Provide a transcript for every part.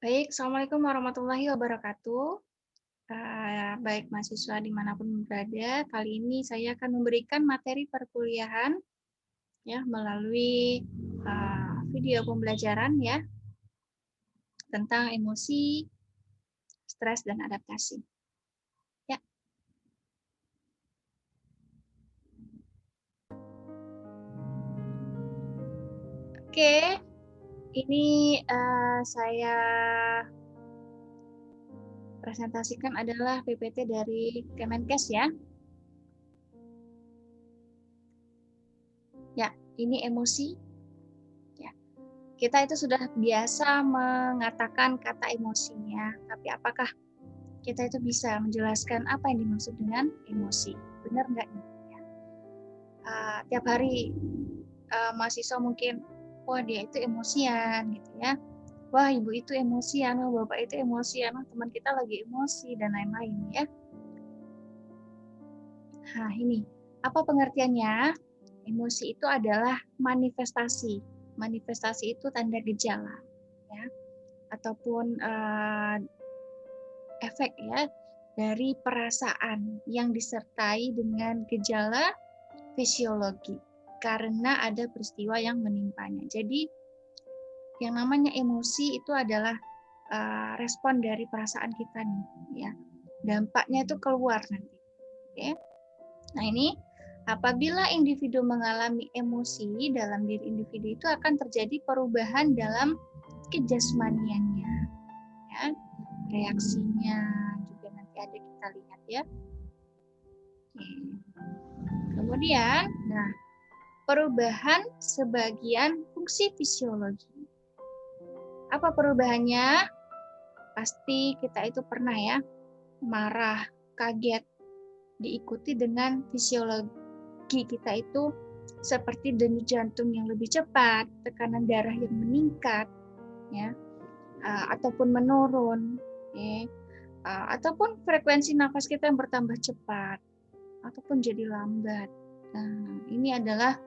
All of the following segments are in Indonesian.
Baik, Assalamualaikum warahmatullahi wabarakatuh. Baik mahasiswa dimanapun berada, kali ini saya akan memberikan materi perkuliahan ya melalui video pembelajaran ya tentang emosi, stres dan adaptasi. Ya, oke. Ini saya presentasikan adalah PPT dari Kemenkes ya. Ya, ini emosi. Ya, kita itu sudah biasa mengatakan kata emosinya, tapi apakah kita itu bisa menjelaskan apa yang dimaksud dengan emosi? Benar nggak nih? Ya. Tiap hari mahasiswa mungkin, wah dia itu emosian gitu ya. Wah ibu itu emosian, wah bapak itu emosian, wah teman kita lagi emosi dan lain-lain ya. Nah ini, apa pengertiannya? Emosi itu adalah manifestasi. Manifestasi itu tanda gejala ya, ataupun efek ya dari perasaan yang disertai dengan gejala fisiologi karena ada peristiwa yang menimpanya. Jadi yang namanya emosi itu adalah respon dari perasaan kita nih ya. Dampaknya itu keluar nanti. Oke. Nah, ini apabila individu mengalami emosi dalam diri individu itu akan terjadi perubahan dalam kejasmaniannya ya. Reaksinya juga nanti ada kita lihat ya. Oke. Kemudian, nah, perubahan sebagian fungsi fisiologi. Apa perubahannya? Pasti kita itu pernah ya, marah, kaget, diikuti dengan fisiologi kita itu seperti denyut jantung yang lebih cepat, tekanan darah yang meningkat, ya, ataupun menurun, ya, ataupun frekuensi nafas kita yang bertambah cepat, ataupun jadi lambat. Nah, ini adalah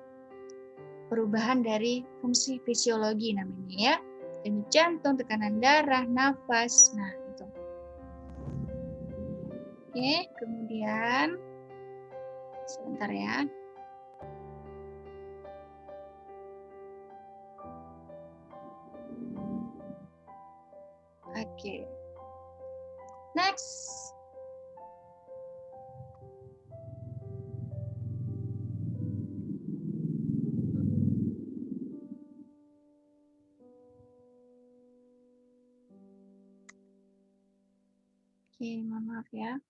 perubahan dari fungsi fisiologi namanya ya. Denyut jantung, tekanan darah, nafas. Nah, itu. Oke, kemudian sebentar ya. Oke. Next. Oke, mohon maaf ya.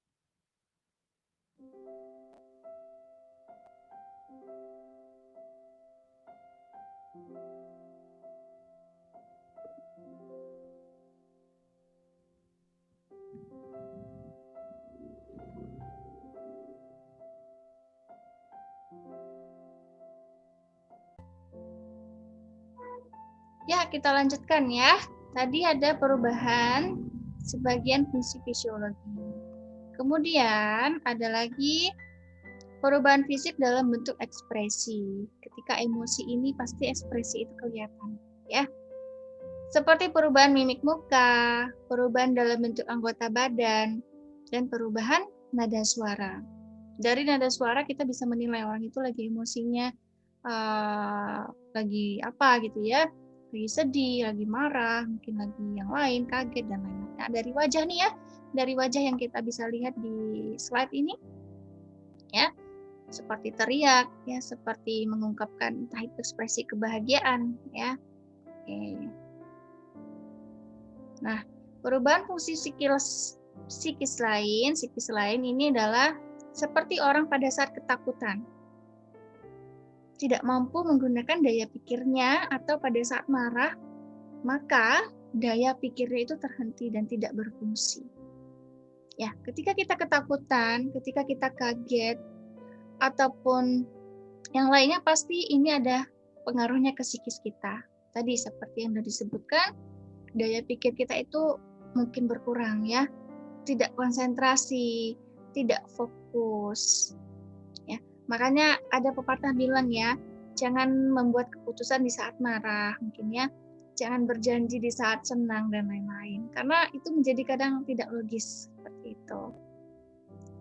Ya, kita lanjutkan ya. Tadi ada perubahan sebagian fungsi fisiologi. Kemudian ada lagi perubahan fisik dalam bentuk ekspresi. Ketika emosi ini pasti ekspresi itu kelihatan, ya. Seperti perubahan mimik muka, perubahan dalam bentuk anggota badan, dan perubahan nada suara. Dari nada suara kita bisa menilai orang itu lagi emosinya lagi apa gitu ya, lagi sedih, lagi marah, mungkin lagi yang lain, kaget dan lain-lain. Nah, dari wajah nih ya, dari wajah yang kita bisa lihat di slide ini ya, seperti teriak ya, seperti mengungkapkan entah itu ekspresi kebahagiaan ya. Oke. Nah, perubahan fungsi psikis lain ini adalah seperti orang pada saat ketakutan. Tidak mampu menggunakan daya pikirnya atau pada saat marah, maka daya pikirnya itu terhenti dan tidak berfungsi. Ya, ketika kita ketakutan, ketika kita kaget, ataupun yang lainnya pasti ini ada pengaruhnya ke psikis kita. Tadi seperti yang sudah disebutkan, daya pikir kita itu mungkin berkurang ya, tidak konsentrasi, tidak fokus. Ya, makanya ada pepatah bilang ya, jangan membuat keputusan di saat marah, mungkin ya. Jangan berjanji di saat senang dan lain-lain, karena itu menjadi kadang tidak logis seperti itu.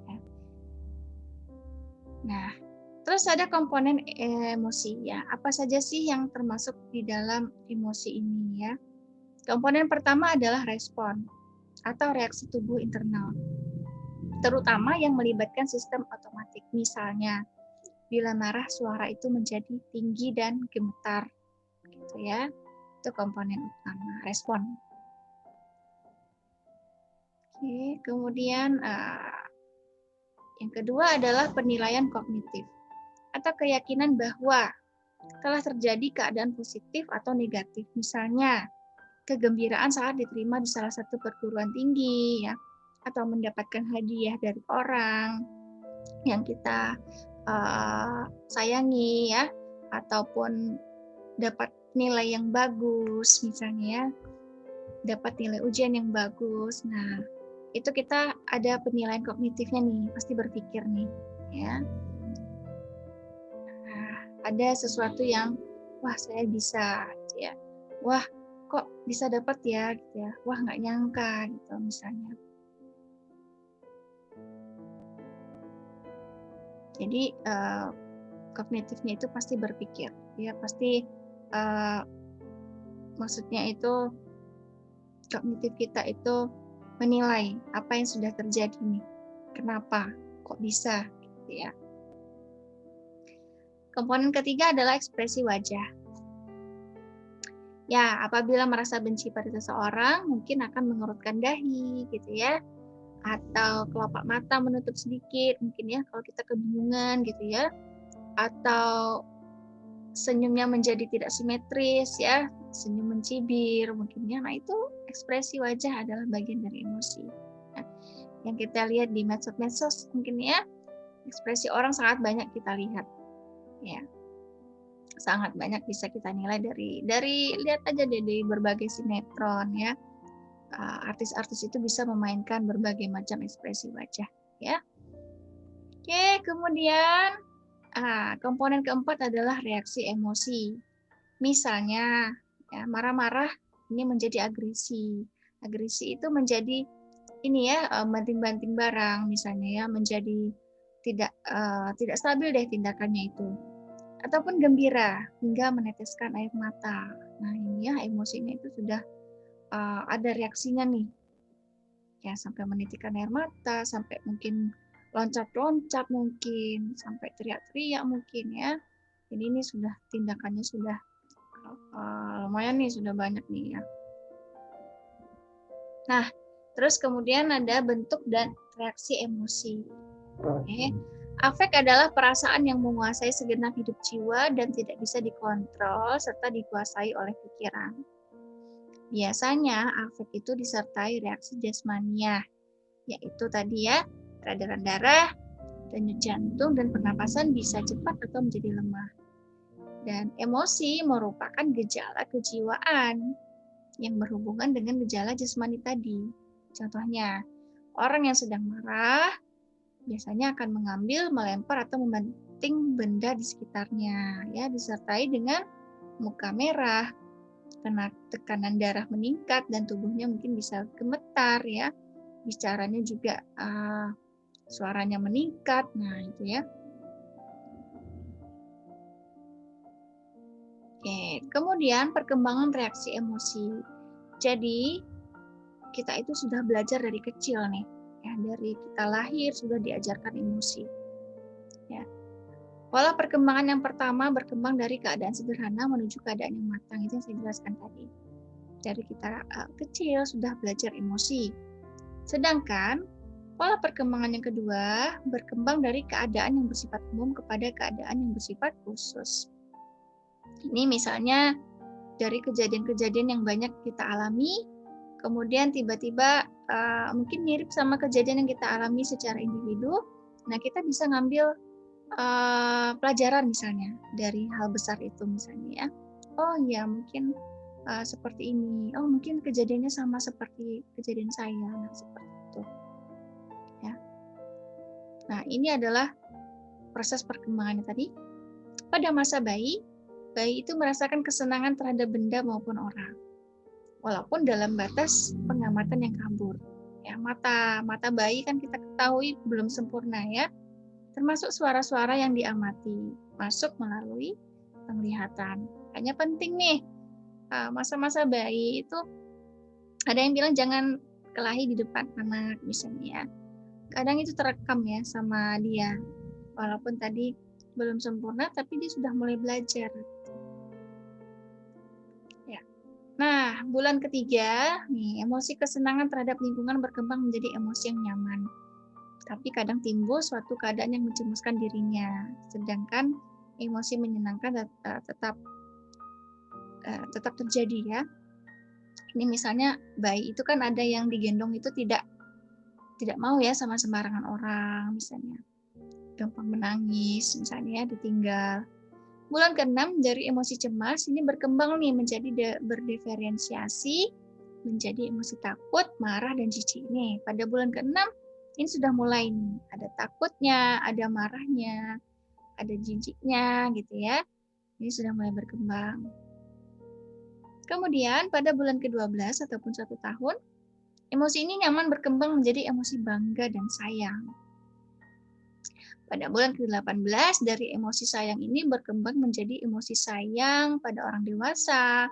Ya. Nah, terus ada komponen emosi ya. Apa saja sih yang termasuk di dalam emosi ini ya? Komponen pertama adalah respon atau reaksi tubuh internal, terutama yang melibatkan sistem otomatik. Misalnya, bila marah suara itu menjadi tinggi dan gemetar, gitu ya. Itu komponen utama, respon. Oke, kemudian yang kedua adalah penilaian kognitif atau keyakinan bahwa telah terjadi keadaan positif atau negatif. Misalnya, kegembiraan saat diterima di salah satu perguruan tinggi ya, atau mendapatkan hadiah dari orang yang kita sayangi ya, ataupun dapat nilai yang bagus misalnya ya, dapat nilai ujian yang bagus. Nah, itu kita ada penilaian kognitifnya nih, pasti berpikir nih ya. Nah, ada sesuatu yang wah saya bisa gitu ya. Wah, kok bisa dapat ya gitu ya. Wah, nggak nyangka gitu misalnya. Jadi kognitifnya itu pasti berpikir ya, pasti maksudnya itu kognitif kita itu menilai apa yang sudah terjadi nih, kenapa, kok bisa, gitu ya. Komponen ketiga adalah ekspresi wajah. Ya, apabila merasa benci pada seseorang, mungkin akan mengerutkan dahi, gitu ya, atau kelopak mata menutup sedikit, mungkin ya, kalau kita kebingungan, gitu ya, atau senyumnya menjadi tidak simetris ya, senyum mencibir mungkin ya. Nah, itu ekspresi wajah adalah bagian dari emosi. Nah, yang kita lihat di medsos mungkin ya, ekspresi orang sangat banyak kita lihat. Ya. Sangat banyak bisa kita nilai dari lihat aja deh di berbagai sinetron ya. Artis-artis itu bisa memainkan berbagai macam ekspresi wajah ya. Oke, kemudian komponen keempat adalah reaksi emosi. Misalnya, ya, marah-marah ini menjadi agresi. Agresi itu menjadi ini ya, banting-banting barang misalnya ya, menjadi tidak stabil deh tindakannya itu. Ataupun gembira hingga meneteskan air mata. Nah, ini ya emosinya itu sudah ada reaksinya nih. Ya, sampai menitikkan air mata, sampai mungkin loncat-loncat mungkin, sampai teriak-teriak mungkin ya. Jadi ini sudah tindakannya sudah lumayan nih, sudah banyak nih ya. Nah, terus kemudian ada bentuk dan reaksi emosi. Okay. Afek adalah perasaan yang menguasai segenap hidup jiwa dan tidak bisa dikontrol serta dikuasai oleh pikiran. Biasanya afek itu disertai reaksi jasmania, yaitu tadi ya, peredaran darah, denyut jantung, dan pernapasan bisa cepat atau menjadi lemah. Dan emosi merupakan gejala kejiwaan yang berhubungan dengan gejala jasmani tadi. Contohnya, orang yang sedang marah biasanya akan mengambil, melempar, atau membanting benda di sekitarnya, ya, disertai dengan muka merah, tekanan darah meningkat, dan tubuhnya mungkin bisa gemetar, ya, bicaranya juga suaranya meningkat. Nah, itu ya. Oke, kemudian perkembangan reaksi emosi. Jadi, kita itu sudah belajar dari kecil nih, ya, dari kita lahir sudah diajarkan emosi. Ya. Pola perkembangan yang pertama berkembang dari keadaan sederhana menuju keadaan yang matang, itu yang saya jelaskan tadi. Dari kita kecil sudah belajar emosi. Sedangkan pola perkembangan yang kedua berkembang dari keadaan yang bersifat umum kepada keadaan yang bersifat khusus. Ini misalnya dari kejadian-kejadian yang banyak kita alami, kemudian tiba-tiba mungkin mirip sama kejadian yang kita alami secara individu. Nah, kita bisa ngambil pelajaran misalnya dari hal besar itu misalnya ya. Oh ya, mungkin seperti ini. Oh, mungkin kejadiannya sama seperti kejadian saya. Nah, seperti itu. Ya. Nah, ini adalah proses perkembangannya tadi. Pada masa bayi itu merasakan kesenangan terhadap benda maupun orang. walaupun dalam batas pengamatan yang kabur. Ya, mata bayi kan kita ketahui belum sempurna ya, termasuk suara-suara yang diamati masuk melalui penglihatan. Hanya penting nih, masa-masa bayi itu ada yang bilang jangan kelahi di depan anak misalnya ya. Kadang itu terekam ya sama dia, walaupun tadi belum sempurna tapi dia sudah mulai belajar. Ya. Nah, bulan ketiga nih, emosi kesenangan terhadap lingkungan berkembang menjadi emosi yang nyaman. Tapi kadang timbul suatu keadaan yang mencemaskan dirinya, sedangkan emosi menyenangkan tetap terjadi ya. Ini misalnya bayi itu kan ada yang digendong itu tidak mau ya sama sembarangan orang misalnya. Gampang menangis misalnya ya, ditinggal. Bulan ke-6 dari emosi cemas ini berkembang nih menjadi berdiferensiasi menjadi emosi takut, marah dan jijik nih. Pada bulan ke-6 ini sudah mulai nih, ada takutnya, ada marahnya, ada jijiknya gitu ya. Ini sudah mulai berkembang. Kemudian pada bulan ke-12 ataupun 1 tahun, emosi ini nyaman berkembang menjadi emosi bangga dan sayang. Pada bulan ke-18 dari emosi sayang ini berkembang menjadi emosi sayang pada orang dewasa,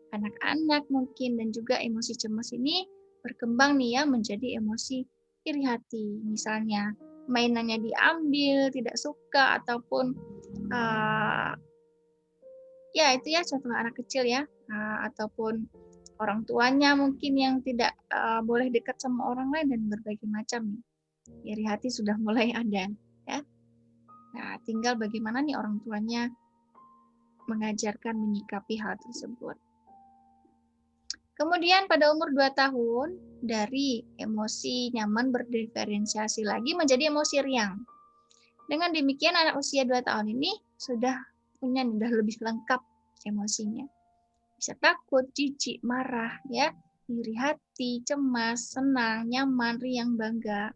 anak-anak mungkin, dan juga emosi cemas ini berkembang nih ya menjadi emosi iri hati. Misalnya mainannya diambil, tidak suka, ataupun ya itu ya contoh anak kecil ya, ataupun orang tuanya mungkin yang tidak boleh dekat sama orang lain dan berbagai macam nih. Iri hati sudah mulai ada ya. Nah, tinggal bagaimana nih orang tuanya mengajarkan menyikapi hal tersebut. Kemudian pada umur 2 tahun, dari emosi nyaman berdiferensiasi lagi menjadi emosi riang. Dengan demikian anak usia 2 tahun ini sudah lebih lengkap emosinya. Bisa takut, jijik, marah, ya, iri hati, cemas, senang, nyaman, riang, bangga.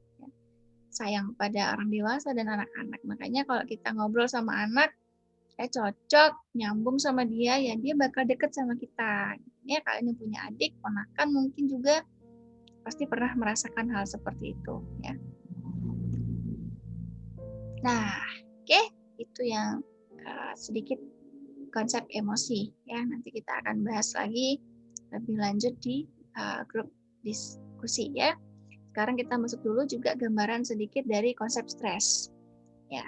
Sayang pada orang dewasa dan anak-anak. Makanya kalau kita ngobrol sama anak, cocok, nyambung sama dia, ya dia bakal deket sama kita. Ya, kalian yang punya adik, ponakan mungkin juga pasti pernah merasakan hal seperti itu. Ya. Nah, oke, itu yang sedikit konsep emosi. Ya, nanti kita akan bahas lagi lebih lanjut di grup diskusi ya. Sekarang kita masuk dulu juga gambaran sedikit dari konsep stres. Ya,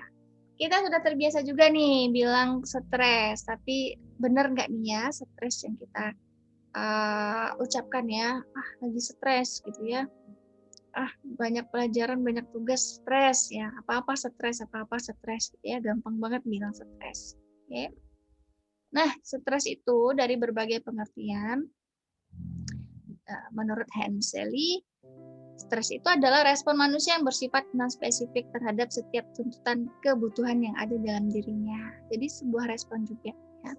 kita sudah terbiasa juga nih bilang stres, tapi benar nggak nih ya stres yang kita ucapkan ya, lagi stres gitu ya, banyak pelajaran, banyak tugas, stres ya, apa-apa stres gitu ya, gampang banget bilang stres. Oke. Nah, stres itu dari berbagai pengertian, menurut Hans Selye, stres itu adalah respon manusia yang bersifat non-spesifik terhadap setiap tuntutan kebutuhan yang ada dalam dirinya. Jadi sebuah respon juga. Ya.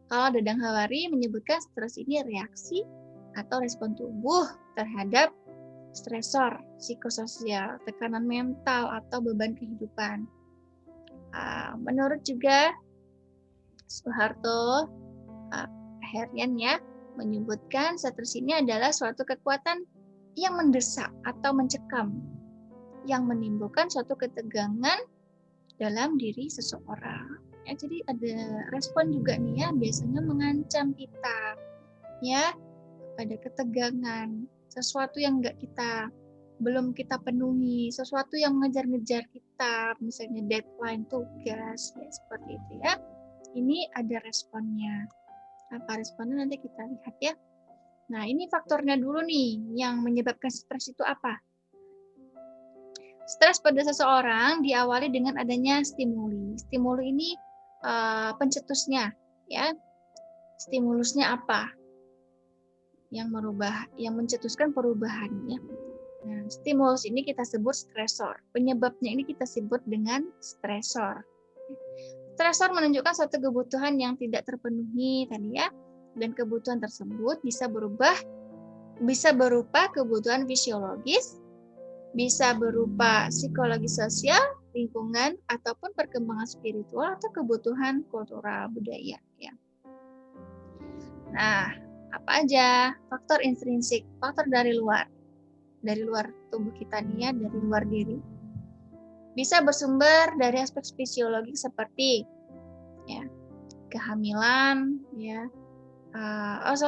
Kalau Dadang Hawari menyebutkan stres ini reaksi atau respon tubuh terhadap stresor psikososial, tekanan mental, atau beban kehidupan. Menurut juga Soeharto Herian ya, menyebutkan stres ini adalah suatu kekuatan yang mendesak atau mencekam, yang menimbulkan suatu ketegangan dalam diri seseorang. Ya, jadi ada respon juga nih ya, biasanya mengancam kita, ya, pada ketegangan, sesuatu yang belum kita penuhi, sesuatu yang mengejar-ngejar kita, misalnya deadline tugas, ya seperti itu ya. Ini ada responnya. Apa responnya nanti kita lihat ya. Nah, ini faktornya dulu nih, yang menyebabkan stres itu apa? Stres pada seseorang diawali dengan adanya stimuli. Stimuli ini pencetusnya, ya. Stimulusnya apa? Yang mencetuskan perubahan, ya. Nah, stimulus ini kita sebut stresor. Penyebabnya ini kita sebut dengan stresor. Stresor menunjukkan suatu kebutuhan yang tidak terpenuhi tadi ya. Dan kebutuhan tersebut bisa berupa kebutuhan fisiologis, bisa berupa psikologi sosial, lingkungan, ataupun perkembangan spiritual atau kebutuhan kultural budaya. Ya. Nah, Apa aja? Faktor intrinsik, faktor dari luar tubuh kita nih ya, dari luar diri. Bisa bersumber dari aspek fisiologi seperti ya kehamilan, ya.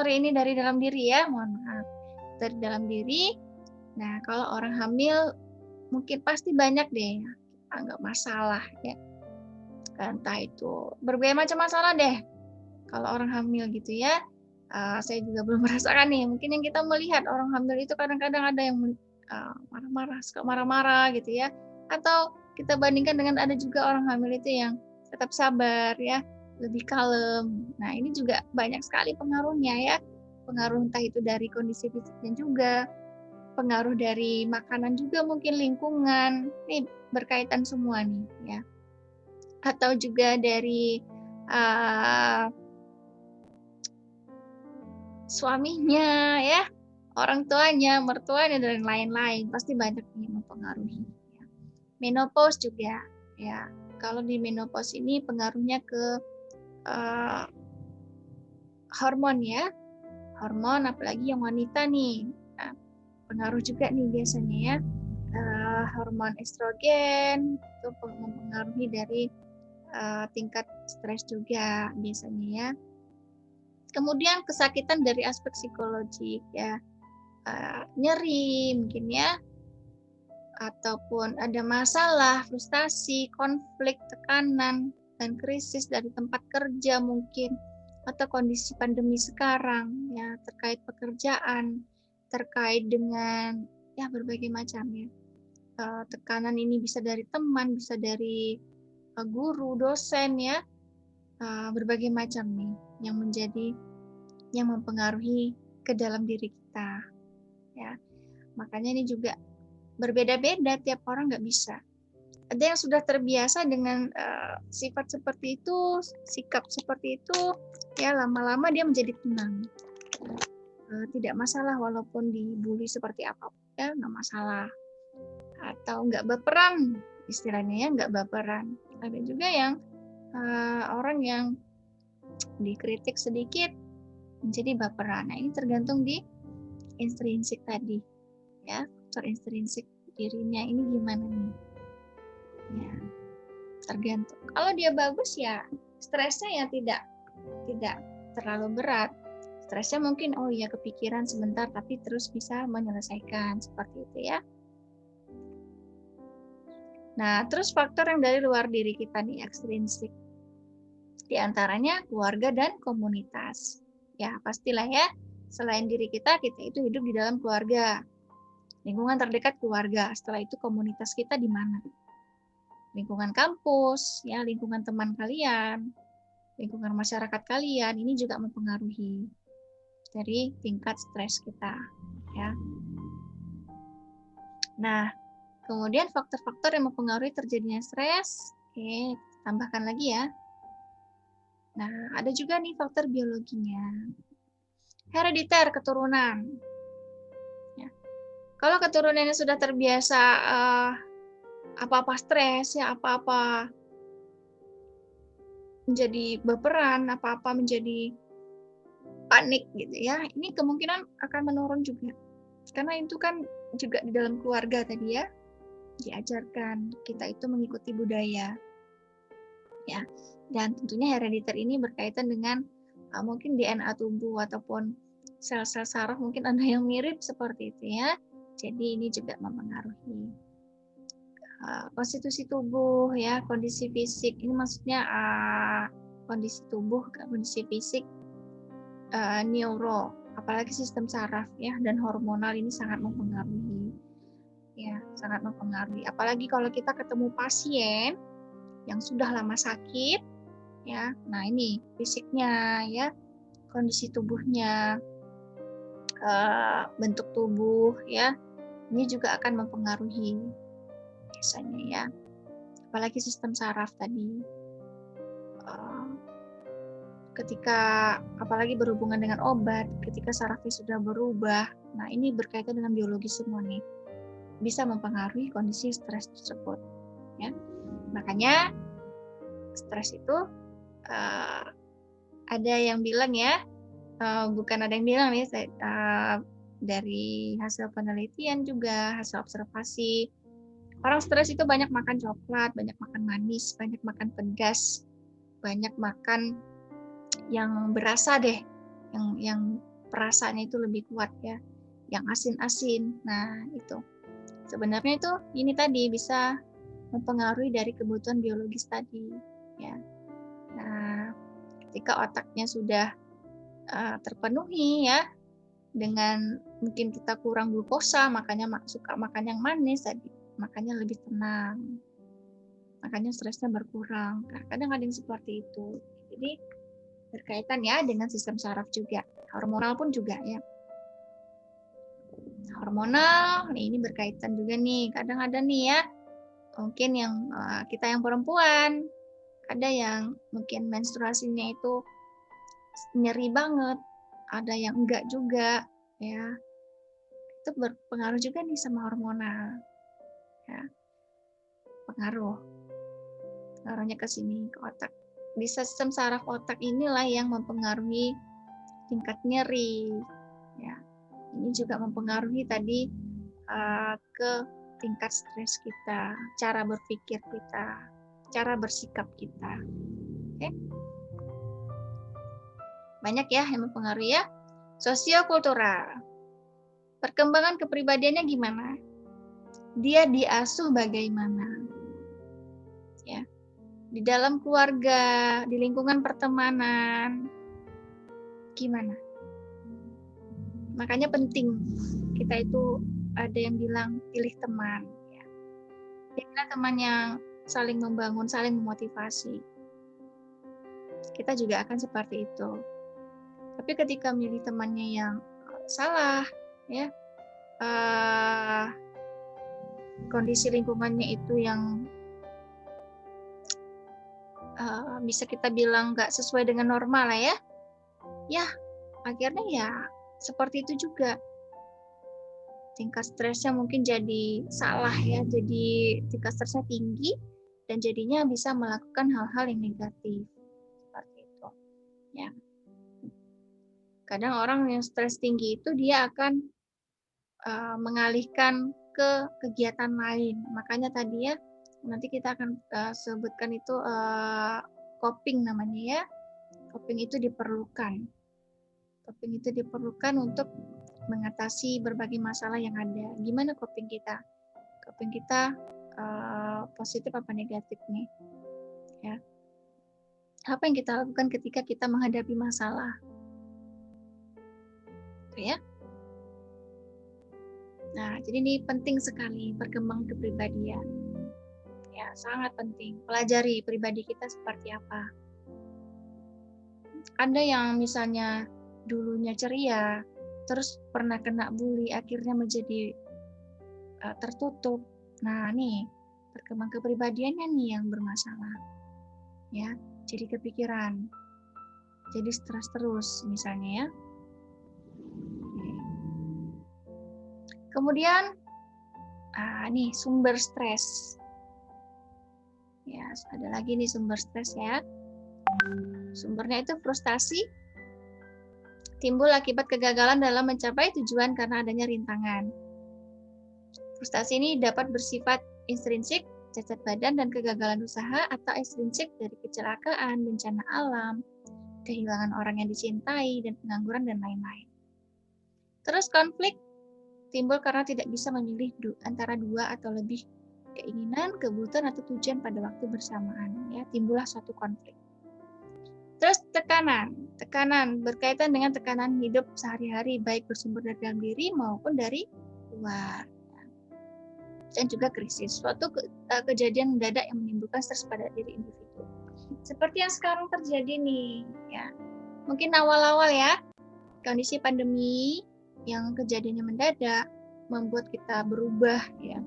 Ini dari dalam diri ya, mohon maaf. Dari dalam diri. Nah, kalau orang hamil mungkin pasti banyak deh, nggak masalah ya. Entah itu berbagai macam masalah deh. Kalau orang hamil gitu ya, saya juga belum merasakan nih. Mungkin yang kita melihat orang hamil itu kadang-kadang ada yang marah-marah, suka marah-marah gitu ya. Atau kita bandingkan dengan ada juga orang hamil itu yang tetap sabar ya, lebih kalem. Nah, ini juga banyak sekali pengaruhnya ya. Pengaruh entah itu dari kondisi fisiknya juga, pengaruh dari makanan juga, mungkin lingkungan. Ini berkaitan semua nih ya. Atau juga dari suaminya ya, orang tuanya, mertuanya dan lain-lain, pasti banyak yang mempengaruhi. Menopause juga ya. Kalau di menopause ini pengaruhnya ke hormon ya, hormon apalagi yang wanita nih. Nah, pengaruh juga nih biasanya ya, hormon estrogen itu mempengaruhi dari tingkat stres juga biasanya ya. Kemudian kesakitan dari aspek psikologik ya, nyeri mungkin ya, ataupun ada masalah, frustasi, konflik, tekanan, dan krisis dari tempat kerja mungkin, atau kondisi pandemi sekarang ya, terkait pekerjaan, terkait dengan ya berbagai macam ya. Tekanan ini bisa dari teman, bisa dari guru, dosen ya, berbagai macam nih yang mempengaruhi ke dalam diri kita ya. Makanya ini juga berbeda-beda, tiap orang nggak bisa. Ada yang sudah terbiasa dengan sifat seperti itu, sikap seperti itu, ya lama-lama dia menjadi tenang. Tidak masalah walaupun dibully seperti apa, ya nggak masalah. Atau nggak baperan, istilahnya ya nggak baperan. Ada juga yang orang yang dikritik sedikit menjadi baperan. Nah, ini tergantung di intrinsik tadi, ya faktor intrinsik dirinya ini gimana nih? Ya, tergantung. Kalau dia bagus ya stresnya ya tidak terlalu berat. Stresnya mungkin kepikiran sebentar tapi terus bisa menyelesaikan seperti itu ya. Nah, terus faktor yang dari luar diri kita nih ekstrinsik. Di antaranya keluarga dan komunitas. Ya, pastilah ya. Selain diri kita itu hidup di dalam keluarga. Lingkungan terdekat keluarga. Setelah itu komunitas kita di mana? Lingkungan kampus, ya, lingkungan teman kalian, lingkungan masyarakat kalian, ini juga mempengaruhi dari tingkat stres kita, ya. Nah, kemudian faktor-faktor yang mempengaruhi terjadinya stres, tambahkan lagi ya. Nah, ada juga nih faktor biologinya. Herediter, keturunan. Ya. Kalau keturunannya sudah terbiasa apa-apa stres, ya apa-apa menjadi baperan, apa-apa menjadi panik gitu ya, ini kemungkinan akan menurun juga. Karena itu kan juga di dalam keluarga tadi ya, diajarkan kita itu mengikuti budaya. Ya, dan tentunya herediter ini berkaitan dengan mungkin DNA tubuh ataupun sel-sel saraf mungkin ada yang mirip seperti itu ya. Jadi ini juga mempengaruhi konstitusi tubuh ya, kondisi fisik. Ini maksudnya kondisi tubuh, kondisi fisik, neuro, apalagi sistem saraf ya dan hormonal ini sangat mempengaruhi. Ya, sangat mempengaruhi. Apalagi kalau kita ketemu pasien yang sudah lama sakit ya. Nah, ini fisiknya ya, kondisi tubuhnya, bentuk tubuh ya. Ini juga akan mempengaruhi biasanya ya. Apalagi sistem saraf tadi. Ketika apalagi berhubungan dengan obat, ketika sarafnya sudah berubah, nah ini berkaitan dengan biologi semua nih, bisa mempengaruhi kondisi stres tersebut. Ya, makanya stres itu ada yang bilang ya, bukan ada yang bilang nih, dari hasil penelitian juga, hasil observasi, orang stres itu banyak makan coklat, banyak makan manis, banyak makan pedas, banyak makan yang berasa deh, yang perasaannya itu lebih kuat ya, yang asin-asin. Nah, itu. Sebenarnya itu ini tadi bisa mempengaruhi dari kebutuhan biologis tadi, ya. Nah, ketika otaknya sudah terpenuhi ya, dengan mungkin kita kurang glukosa, makanya suka makan yang manis tadi, makanya lebih tenang, makanya stresnya berkurang. Nah, kadang ada yang seperti itu. Jadi berkaitan ya dengan sistem saraf juga, hormonal pun juga ya. Hormonal, ini berkaitan juga nih. Kadang ada nih ya, mungkin yang kita yang perempuan, ada yang mungkin menstruasinya itu nyeri banget, ada yang enggak juga, ya. Itu berpengaruh juga nih sama hormonal, ya. Pengaruhnya ke sini, ke otak. Di sistem saraf otak inilah yang mempengaruhi tingkat nyeri, ya. Ini juga mempengaruhi tadi ke tingkat stres kita, cara berpikir kita, cara bersikap kita. Oke? Banyak ya yang mempengaruhi ya. Sosiokultural. Perkembangan kepribadiannya gimana? Dia diasuh bagaimana? Ya. Di dalam keluarga, di lingkungan pertemanan, gimana? Makanya penting kita itu ada yang bilang pilih teman. Ya. Pilihlah teman yang saling membangun, saling memotivasi. Kita juga akan seperti itu. Tapi ketika milih temannya yang salah, ya, kondisi lingkungannya itu yang bisa kita bilang nggak sesuai dengan normal lah ya, ya akhirnya ya seperti itu juga. Tingkat stresnya mungkin jadi salah ya, jadi tingkat stresnya tinggi dan jadinya bisa melakukan hal-hal yang negatif seperti itu. Ya. Kadang orang yang stres tinggi itu dia akan mengalihkan ke kegiatan lain. Makanya tadi ya nanti kita akan sebutkan itu coping namanya ya. Coping itu diperlukan. Coping itu diperlukan untuk mengatasi berbagai masalah yang ada. Gimana coping kita? Coping kita positif apa negatif nih? Ya. Apa yang kita lakukan ketika kita menghadapi masalah? Oke ya. Nah, jadi ini penting sekali perkembangan kepribadian. Ya, sangat penting. Pelajari pribadi kita seperti apa. Ada yang misalnya dulunya ceria, terus pernah kena bully, akhirnya menjadi tertutup. Nah, nih perkembangan kepribadiannya nih yang bermasalah. Ya, jadi kepikiran, jadi stres terus misalnya ya. Kemudian, nih sumber stres. Ya, ada lagi nih sumber stres ya. Sumbernya itu frustasi, timbul akibat kegagalan dalam mencapai tujuan karena adanya rintangan. Frustasi ini dapat bersifat intrinsik, cacat badan dan kegagalan usaha, atau ekstrinsik dari kecelakaan, bencana alam, kehilangan orang yang dicintai, dan pengangguran dan lain-lain. Terus konflik timbul karena tidak bisa memilih antara dua atau lebih keinginan, kebutuhan, atau tujuan pada waktu bersamaan. Ya, timbullah suatu konflik. Terus tekanan berkaitan dengan tekanan hidup sehari-hari, baik bersumber dari dalam diri maupun dari luar. Dan juga krisis, suatu kejadian mendadak yang menimbulkan stres pada diri individu. Seperti yang sekarang terjadi nih, ya. Mungkin awal-awal ya, kondisi pandemi yang kejadiannya mendadak membuat kita berubah ya.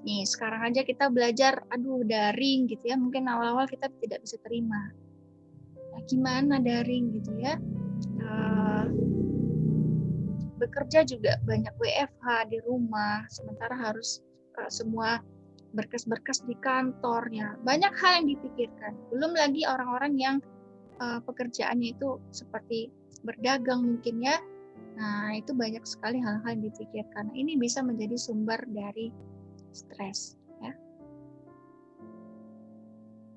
Nih, sekarang aja kita belajar daring gitu ya. Mungkin awal-awal kita tidak bisa terima. Nah, gimana daring gitu ya? Bekerja juga banyak WFH di rumah, sementara harus semua berkas-berkas di kantornya. Banyak hal yang dipikirkan. Belum lagi orang-orang yang pekerjaannya itu seperti berdagang mungkin ya. Nah, itu banyak sekali hal-hal yang dipikirkan. Ini bisa menjadi sumber dari stres ya.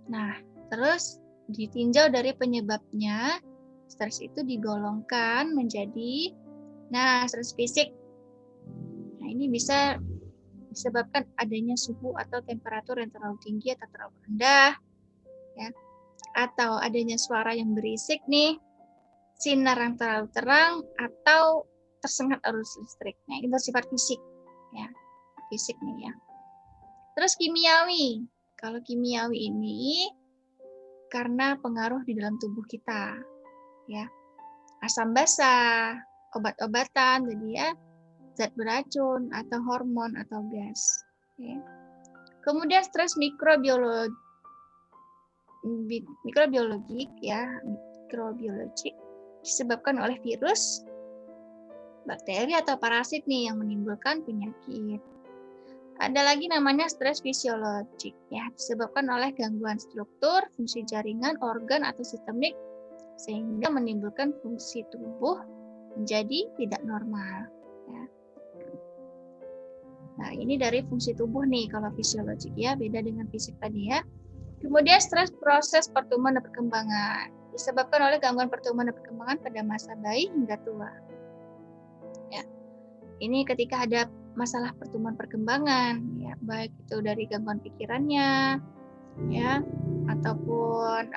Nah, terus ditinjau dari penyebabnya, stres itu digolongkan menjadi stres fisik. Nah, ini bisa disebabkan adanya suhu atau temperatur yang terlalu tinggi atau terlalu rendah ya. Atau adanya suara yang berisik nih, sinar yang terlalu terang, atau tersengat arus listrik. Nah, itu sifat fisik ya. Fisik nih ya. Terus kimiawi. Kalau kimiawi ini karena pengaruh di dalam tubuh kita ya. Asam basa, obat-obatan, jadi ya zat beracun atau hormon atau gas ya. Kemudian stres mikrobiologik disebabkan oleh virus, bakteri atau parasit nih yang menimbulkan penyakit. Ada lagi namanya stres fisiologik ya, disebabkan oleh gangguan struktur, fungsi jaringan, organ atau sistemik sehingga menimbulkan fungsi tubuh menjadi tidak normal ya. Nah, ini dari fungsi tubuh nih kalau fisiologik ya, beda dengan fisik tadi ya. Kemudian stres proses pertumbuhan dan perkembangan disebabkan oleh gangguan pertumbuhan dan perkembangan pada masa bayi hingga tua. Ya. Ini ketika ada masalah pertumbuhan perkembangan ya, baik itu dari gangguan pikirannya ya ataupun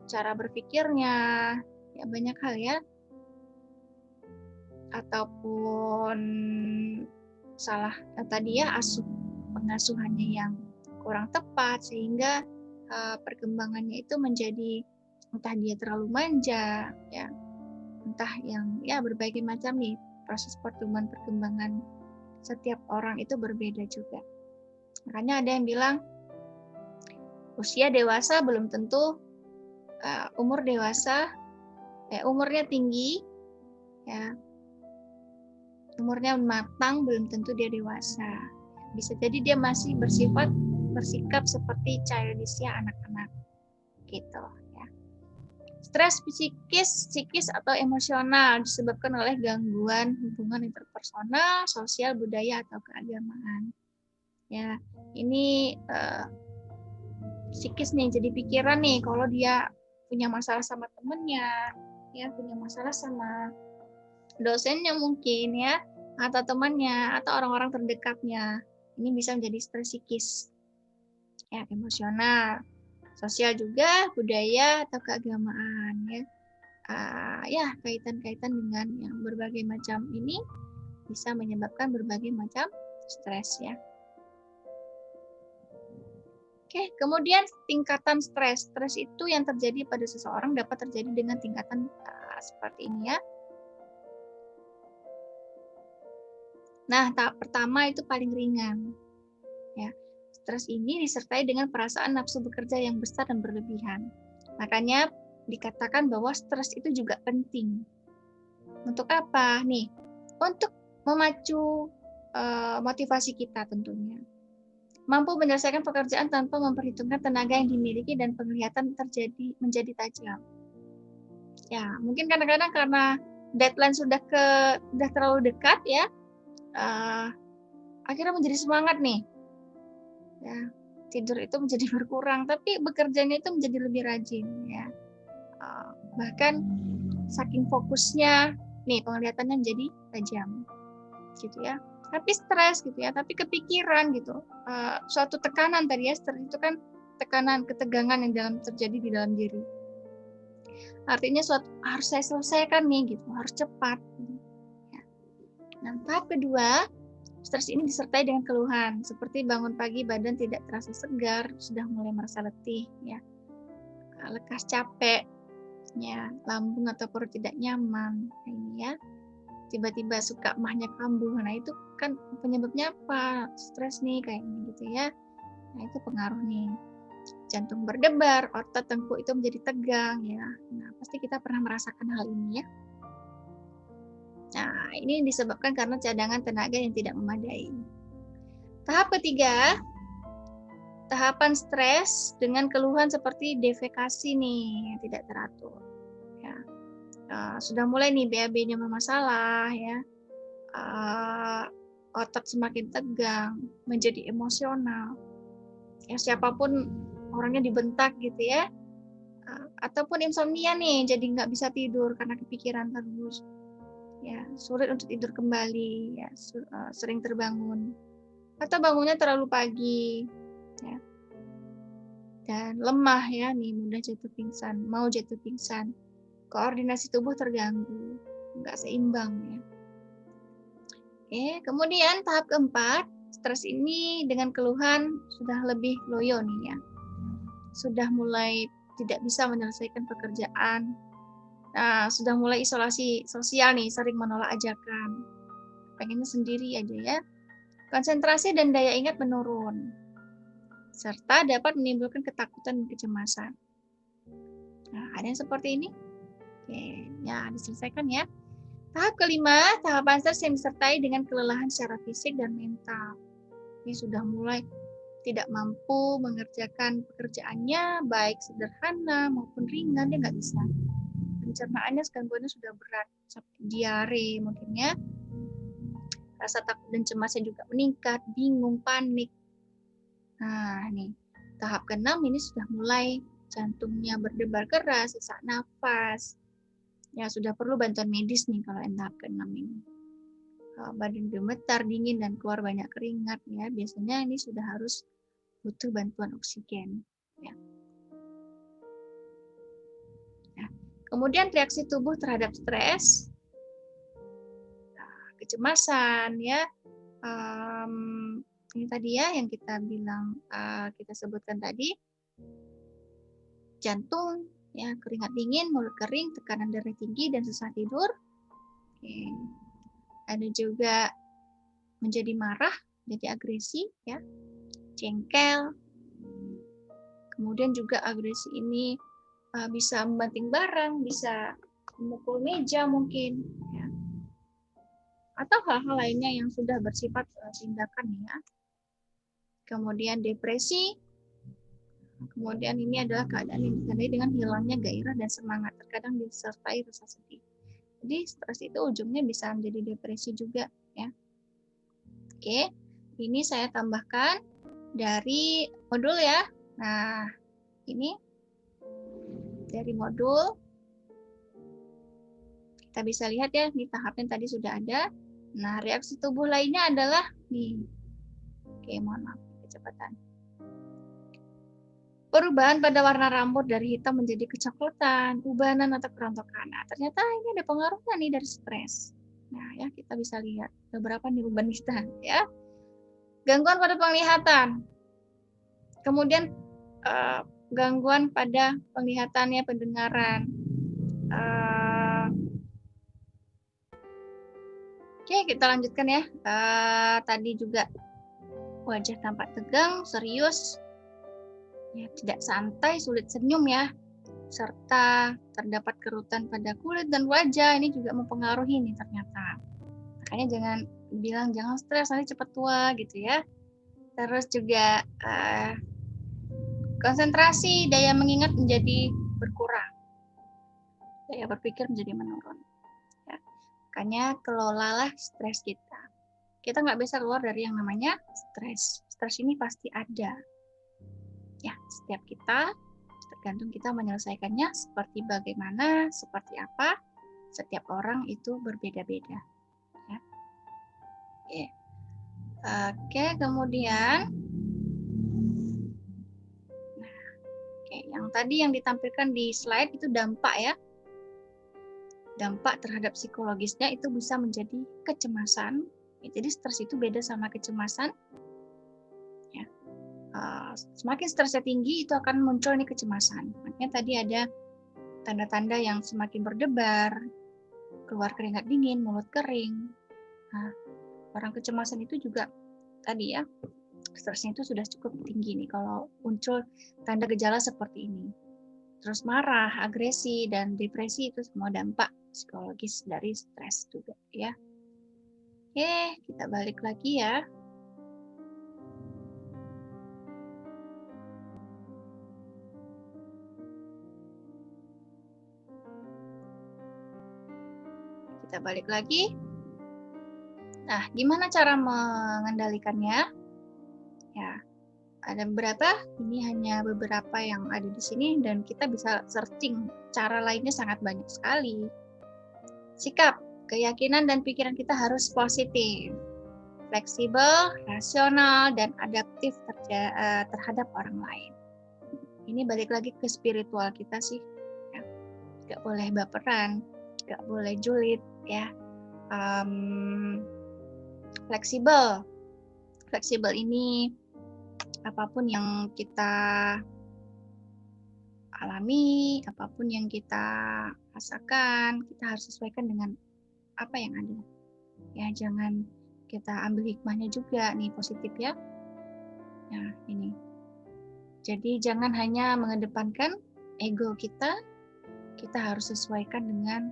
cara berpikirnya ya, banyak hal ya, ataupun salah tadi ya pengasuhannya yang kurang tepat sehingga perkembangannya itu menjadi entah dia terlalu manja ya, entah yang ya berbagai macam nih. Proses pertumbuhan perkembangan setiap orang itu berbeda juga. Makanya ada yang bilang usia dewasa belum tentu umurnya tinggi ya, umurnya matang belum tentu dia dewasa. Bisa jadi dia masih bersikap seperti childish ya, anak-anak gitu ya. Stres psikis atau emosional disebabkan oleh gangguan hubungan interpersonal, sosial, budaya atau keagamaan. Ya, ini psikis nih, jadi pikiran nih kalau dia punya masalah sama temennya, ya punya masalah sama dosennya mungkin ya, atau temannya atau orang-orang terdekatnya. Ini bisa menjadi stres psikis. Ya, emosional. Sosial juga, budaya atau keagamaan ya. Ya, kaitan-kaitan dengan yang berbagai macam ini bisa menyebabkan berbagai macam stres ya. Oke, kemudian tingkatan stres. Stres itu yang terjadi pada seseorang dapat terjadi dengan tingkatan seperti ini ya. Nah, tahap pertama itu paling ringan. Ya. Stres ini disertai dengan perasaan nafsu bekerja yang besar dan berlebihan. Makanya dikatakan bahwa stres itu juga penting. Untuk apa? Nih, untuk memacu motivasi kita tentunya. Mampu menyelesaikan pekerjaan tanpa memperhitungkan tenaga yang dimiliki dan penglihatan menjadi tajam. Ya, mungkin kadang-kadang karena deadline sudah terlalu dekat ya, akhirnya menjadi semangat nih. Ya, tidur itu menjadi berkurang, tapi bekerjanya itu menjadi lebih rajin ya. Bahkan saking fokusnya nih penglihatannya menjadi tajam gitu ya. Tapi stres gitu ya, tapi kepikiran gitu. Suatu tekanan tadi ya, stres itu kan tekanan, ketegangan yang terjadi di dalam diri. Artinya harus saya selesaikan nih gitu, harus cepat. Ya. Nah, tahap kedua, stres ini disertai dengan keluhan, seperti bangun pagi badan tidak terasa segar, sudah mulai merasa letih, ya, lekas capek, ya, lambung atau perut tidak nyaman, ini ya, tiba-tiba suka mahnya kambuh, nah itu kan penyebabnya apa? Stres nih kayaknya gitu ya, nah itu pengaruh nih. Jantung berdebar, otot tengkuk itu menjadi tegang, ya, nah pasti kita pernah merasakan hal ini ya. Nah, ini disebabkan karena cadangan tenaga yang tidak memadai. Tahap ketiga, tahapan stres dengan keluhan seperti defekasi nih yang tidak teratur. Ya. sudah mulai nih BAB-nya bermasalah ya, otot semakin tegang, menjadi emosional, ya siapapun orangnya dibentak gitu ya, ataupun insomnia nih, jadi nggak bisa tidur karena kepikiran terus, ya sulit untuk tidur kembali, ya sering terbangun, atau bangunnya terlalu pagi, ya, dan lemah ya nih, mudah jatuh pingsan, mau jatuh pingsan, koordinasi tubuh terganggu, nggak seimbang ya. Oke, kemudian tahap keempat, stres ini dengan keluhan sudah lebih loyo nih ya. Sudah mulai tidak bisa menyelesaikan pekerjaan. Nah, sudah mulai isolasi sosial nih, sering menolak ajakan. Pengennya sendiri aja ya. Konsentrasi dan daya ingat menurun. Serta dapat menimbulkan ketakutan dan kecemasan. Nah, ada yang seperti ini? Oke, ya diselesaikan ya. Tahap kelima, tahapan stres yang disertai dengan kelelahan secara fisik dan mental. Ini sudah mulai tidak mampu mengerjakan pekerjaannya, baik sederhana maupun ringan, dia nggak bisa. Pencernaannya, gangguannya sudah berat, sampai diare mungkin ya. Rasa takut dan cemasnya juga meningkat, bingung, panik. Nah, nih, tahap ke-6 ini sudah mulai jantungnya berdebar keras, sesak nafas. Ya, sudah perlu bantuan medis nih kalau yang tahap ke-6 ini. Badan gemetar, dingin, dan keluar banyak keringat ya. Biasanya ini sudah harus butuh bantuan oksigen. Ya. Nah, kemudian reaksi tubuh terhadap stres, kecemasan ya. Ini tadi ya yang kita bilang, kita sebutkan tadi, jantung, ya keringat dingin, mulut kering, tekanan darah tinggi, dan susah tidur. Oke. Ada juga menjadi marah, jadi agresi, ya, jengkel. Kemudian juga agresi ini bisa membanting barang, bisa memukul meja mungkin, ya. Atau hal-hal lainnya yang sudah bersifat tindakan ya. Kemudian depresi. Kemudian ini adalah keadaan yang ditandai dengan hilangnya gairah dan semangat, terkadang disertai rasa sedih. Jadi stres itu ujungnya bisa menjadi depresi juga ya. Oke, ini saya tambahkan dari modul ya. Nah, ini dari modul kita bisa lihat ya, di tahapnya tadi sudah ada. Nah, reaksi tubuh lainnya adalah nih. Oke, mohon maaf kecepatan. Perubahan pada warna rambut dari hitam menjadi kecoklatan, ubanan atau kerontokan. Nah, ternyata ini ada pengaruhnya nih dari stres. Nah, ya kita bisa lihat beberapa nih uban kita ya. Gangguan pada penglihatan. Kemudian gangguan pada penglihatannya, pendengaran. Oke, kita lanjutkan ya. Tadi juga wajah tampak tegang, serius, ya, tidak santai, sulit senyum ya, serta terdapat kerutan pada kulit dan wajah. Ini juga mempengaruhi nih ternyata. Makanya jangan bilang jangan stres nanti cepat tua gitu ya. Terus juga konsentrasi, daya mengingat menjadi berkurang, daya berpikir menjadi menurun. Ya. Makanya kelolalah stres kita. Kita nggak bisa keluar dari yang namanya stres. Stres ini pasti ada. Ya, setiap kita tergantung kita menyelesaikannya seperti bagaimana, seperti apa. Setiap orang itu berbeda-beda. Ya. Oke, kemudian yang tadi yang ditampilkan di slide itu dampak ya. Dampak terhadap psikologisnya itu bisa menjadi kecemasan. Ya, jadi stres itu beda sama kecemasan. Ya. Semakin stresnya tinggi itu akan muncul nih kecemasan. Makanya tadi ada tanda-tanda yang semakin berdebar, keluar keringat dingin, mulut kering. Nah, orang kecemasan itu juga tadi ya, stresnya itu sudah cukup tinggi nih kalau muncul tanda gejala seperti ini. Terus marah, agresi, dan depresi itu semua dampak psikologis dari stres juga ya. Oke, kita balik lagi ya. kita balik lagi. Nah, gimana cara mengendalikannya? Ya, ada beberapa, ini hanya beberapa yang ada di sini dan kita bisa searching. Cara lainnya sangat banyak sekali. Sikap, keyakinan dan pikiran kita harus positif, fleksibel, rasional, dan adaptif terhadap orang lain. Ini balik lagi ke spiritual kita sih. Ya. Gak boleh baperan, gak boleh julid, ya. Fleksibel. Fleksibel ini apapun yang kita alami, apapun yang kita rasakan, kita harus sesuaikan dengan apa yang ada. Ya, jangan kita ambil hikmahnya juga nih, positif ya. Nah, ini. Jadi jangan hanya mengedepankan ego kita harus sesuaikan dengan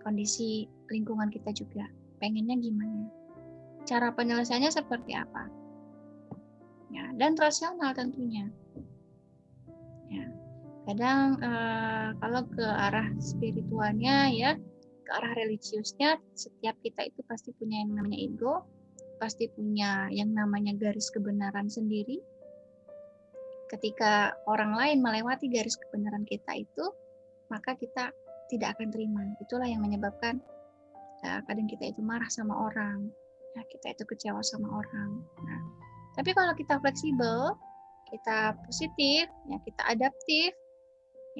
kondisi lingkungan kita juga. Pengennya gimana? Cara penyelesaiannya seperti apa? Ya, dan rasional tentunya. Ya, kadang kalau ke arah spiritualnya ya, ke arah religiusnya, setiap kita itu pasti punya yang namanya ego, pasti punya yang namanya garis kebenaran sendiri. Ketika orang lain melewati garis kebenaran kita itu, maka kita tidak akan terima. Itulah yang menyebabkan kadang kita itu marah sama orang, ya, kita itu kecewa sama orang. Nah, tapi kalau kita fleksibel, kita positif, ya kita adaptif,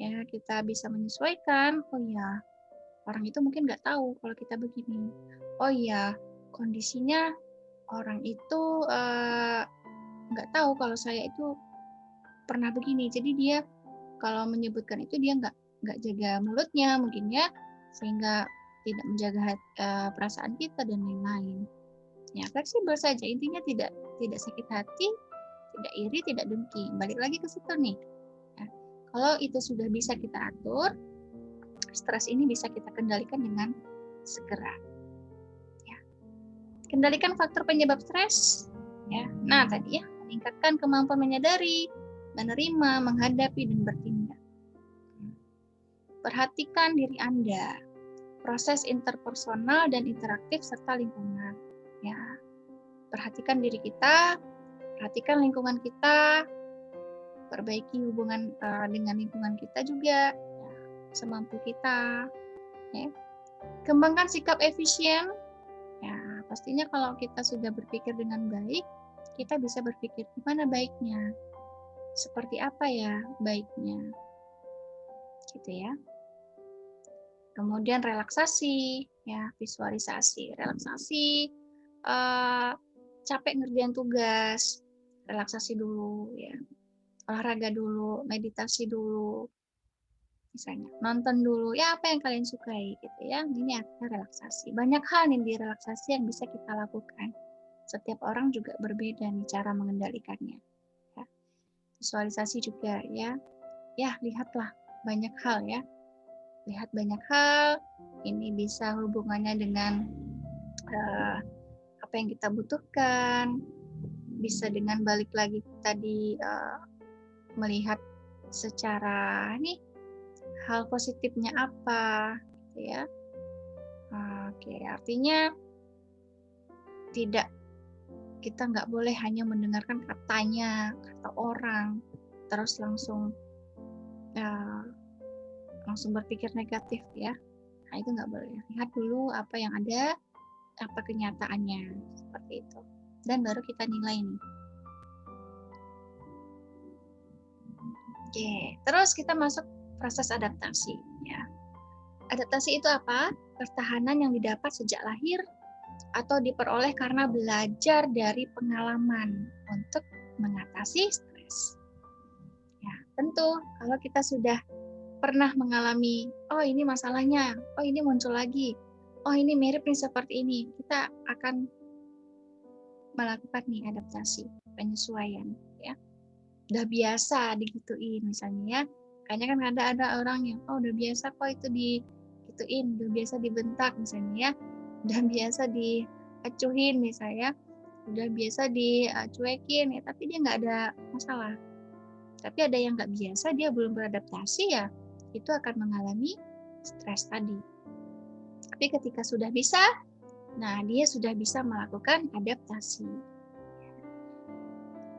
ya kita bisa menyesuaikan. Oh ya, orang itu mungkin nggak tahu kalau kita begini. Oh ya, kondisinya orang itu nggak tahu kalau saya itu pernah begini. Jadi dia kalau menyebutkan itu dia nggak jaga mulutnya mungkin ya, sehingga tidak menjaga perasaan kita dan lain-lain. Ya, fleksibel saja, intinya tidak sakit hati, tidak iri, tidak dengki. Balik lagi ke situ nih. Ya, kalau itu sudah bisa kita atur, stres ini bisa kita kendalikan dengan segera. Ya. Kendalikan faktor penyebab stres. Ya. Nah, tadi ya, meningkatkan kemampuan menyadari, menerima, menghadapi, dan bertindak. Perhatikan diri Anda, proses interpersonal dan interaktif serta lingkungan. Ya, perhatikan diri kita, perhatikan lingkungan kita, perbaiki hubungan dengan lingkungan kita juga, ya, semampu kita. Ya. Kembangkan sikap efisien. Ya, pastinya kalau kita sudah berpikir dengan baik, kita bisa berpikir gimana baiknya, seperti apa ya baiknya, gitu ya. Kemudian relaksasi, ya visualisasi, relaksasi, capek ngerjain tugas, relaksasi dulu, ya olahraga dulu, meditasi dulu, misalnya nonton dulu, ya apa yang kalian sukai, gitu ya. Ini artinya relaksasi. Banyak hal nih di relaksasi yang bisa kita lakukan. Setiap orang juga berbeda nih cara mengendalikannya. Ya. Visualisasi juga ya, lihatlah banyak hal ya. Lihat banyak hal, ini bisa hubungannya dengan apa yang kita butuhkan, bisa dengan balik lagi tadi melihat secara nih hal positifnya apa, gitu ya. Oke, artinya kita nggak boleh hanya mendengarkan kata orang, terus langsung berpikir negatif ya. Nah, itu nggak boleh. Lihat dulu apa yang ada, apa kenyataannya, seperti itu. Dan baru kita nilai nih. Oke, terus kita masuk proses adaptasi. Ya. Adaptasi itu apa? Pertahanan yang didapat sejak lahir atau diperoleh karena belajar dari pengalaman untuk mengatasi stres. Ya, tentu kalau kita sudah pernah mengalami, oh ini masalahnya, oh ini muncul lagi, oh ini mirip nih seperti ini, kita akan melakukan nih adaptasi, penyesuaian, ya. Udah biasa digituin misalnya ya, kayaknya kan ada orang yang, oh udah biasa kok itu digituin, udah biasa dibentak misalnya ya, udah biasa diacuhin misalnya, udah biasa dicuekin, ya, tapi dia nggak ada masalah. Tapi ada yang nggak biasa, dia belum beradaptasi ya, itu akan mengalami stres tadi. Tapi Tapi ketika sudah bisa, nah dia sudah bisa melakukan adaptasi.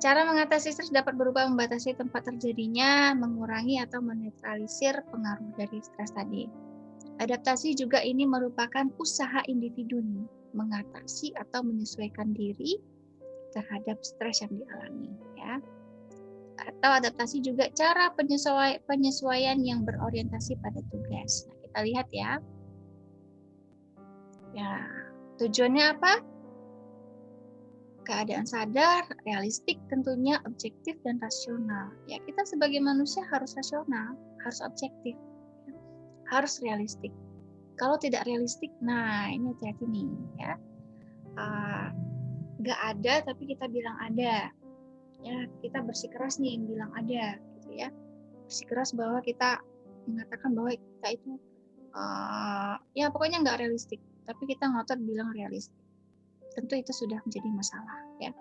Cara mengatasi stres dapat berupa membatasi tempat terjadinya, mengurangi atau menetralisir pengaruh dari stres tadi. Adaptasi juga ini merupakan usaha individu nih, mengatasi atau menyesuaikan diri terhadap stres yang dialami, ya. Atau adaptasi juga cara penyesuaian yang berorientasi pada tugas. Nah, kita lihat ya. Ya, tujuannya apa? Keadaan sadar, realistik tentunya, objektif dan rasional. Ya, kita sebagai manusia harus rasional, harus objektif, harus realistik. Kalau tidak realistik, nah ini hati-hati nih ya. Nggak ada tapi kita bilang ada. Ya, kita bersikeras nih yang bilang ada, gitu ya. Bersikeras bahwa kita mengatakan bahwa kita itu ya pokoknya nggak realistik, tapi kita ngotot bilang realistik. Tentu itu sudah menjadi masalah ya.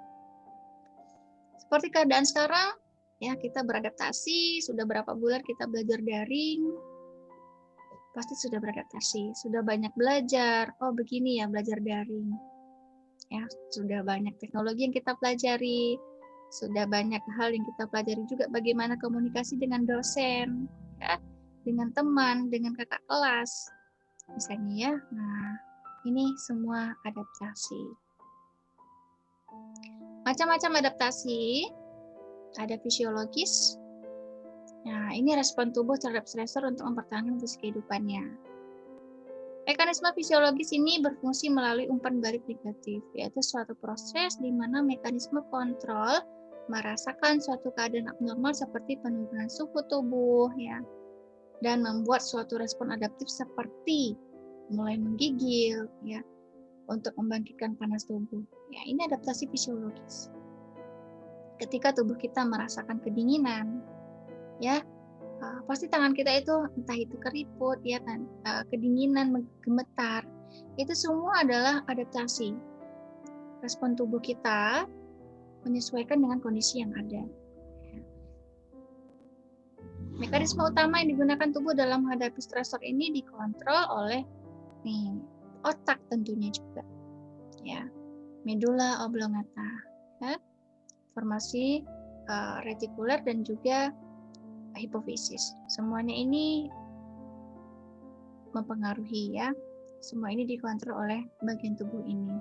Seperti keadaan sekarang ya, kita beradaptasi, sudah berapa bulan kita belajar daring, pasti sudah beradaptasi, sudah banyak belajar, oh begini ya belajar daring. Ya, sudah banyak teknologi yang kita pelajari, sudah banyak hal yang kita pelajari juga bagaimana komunikasi dengan dosen, ya, dengan teman, dengan kakak kelas. Misalnya ya, nah ini semua adaptasi. Macam-macam adaptasi, ada fisiologis. Nah, ini respon tubuh terhadap stresor untuk mempertahankan fungsi kehidupannya. Mekanisme fisiologis ini berfungsi melalui umpan balik negatif, yaitu suatu proses di mana mekanisme kontrol merasakan suatu keadaan abnormal seperti penurunan suhu tubuh, ya, dan membuat suatu respon adaptif seperti mulai menggigil, ya, untuk membangkitkan panas tubuh. Ya, ini adaptasi fisiologis. Ketika tubuh kita merasakan kedinginan, ya, pasti tangan kita itu entah itu keriput, ya kan, kedinginan, gemetar, itu semua adalah adaptasi. Respon tubuh kita menyesuaikan dengan kondisi yang ada. Mekanisme utama yang digunakan tubuh dalam menghadapi stresor ini dikontrol oleh otak tentunya juga, ya, medula oblongata, ya, formasi retikuler dan juga hipofisis. Semuanya ini mempengaruhi, ya, semua ini dikontrol oleh bagian tubuh ini,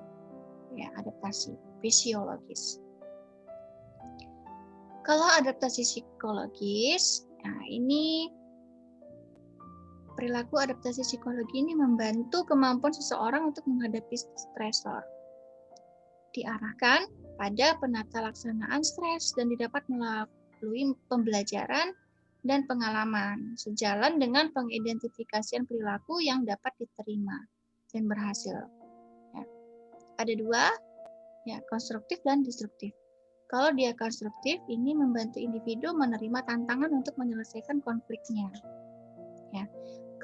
ya, adaptasi fisiologis. Kalau adaptasi psikologis, nah ini perilaku adaptasi psikologi ini membantu kemampuan seseorang untuk menghadapi stresor. Diarahkan pada penata laksanaan stres dan didapat melalui pembelajaran dan pengalaman, sejalan dengan pengidentifikasian perilaku yang dapat diterima dan berhasil. Ya. Ada dua, ya, konstruktif dan destruktif. Kalau dia konstruktif, ini membantu individu menerima tantangan untuk menyelesaikan konfliknya. Ya.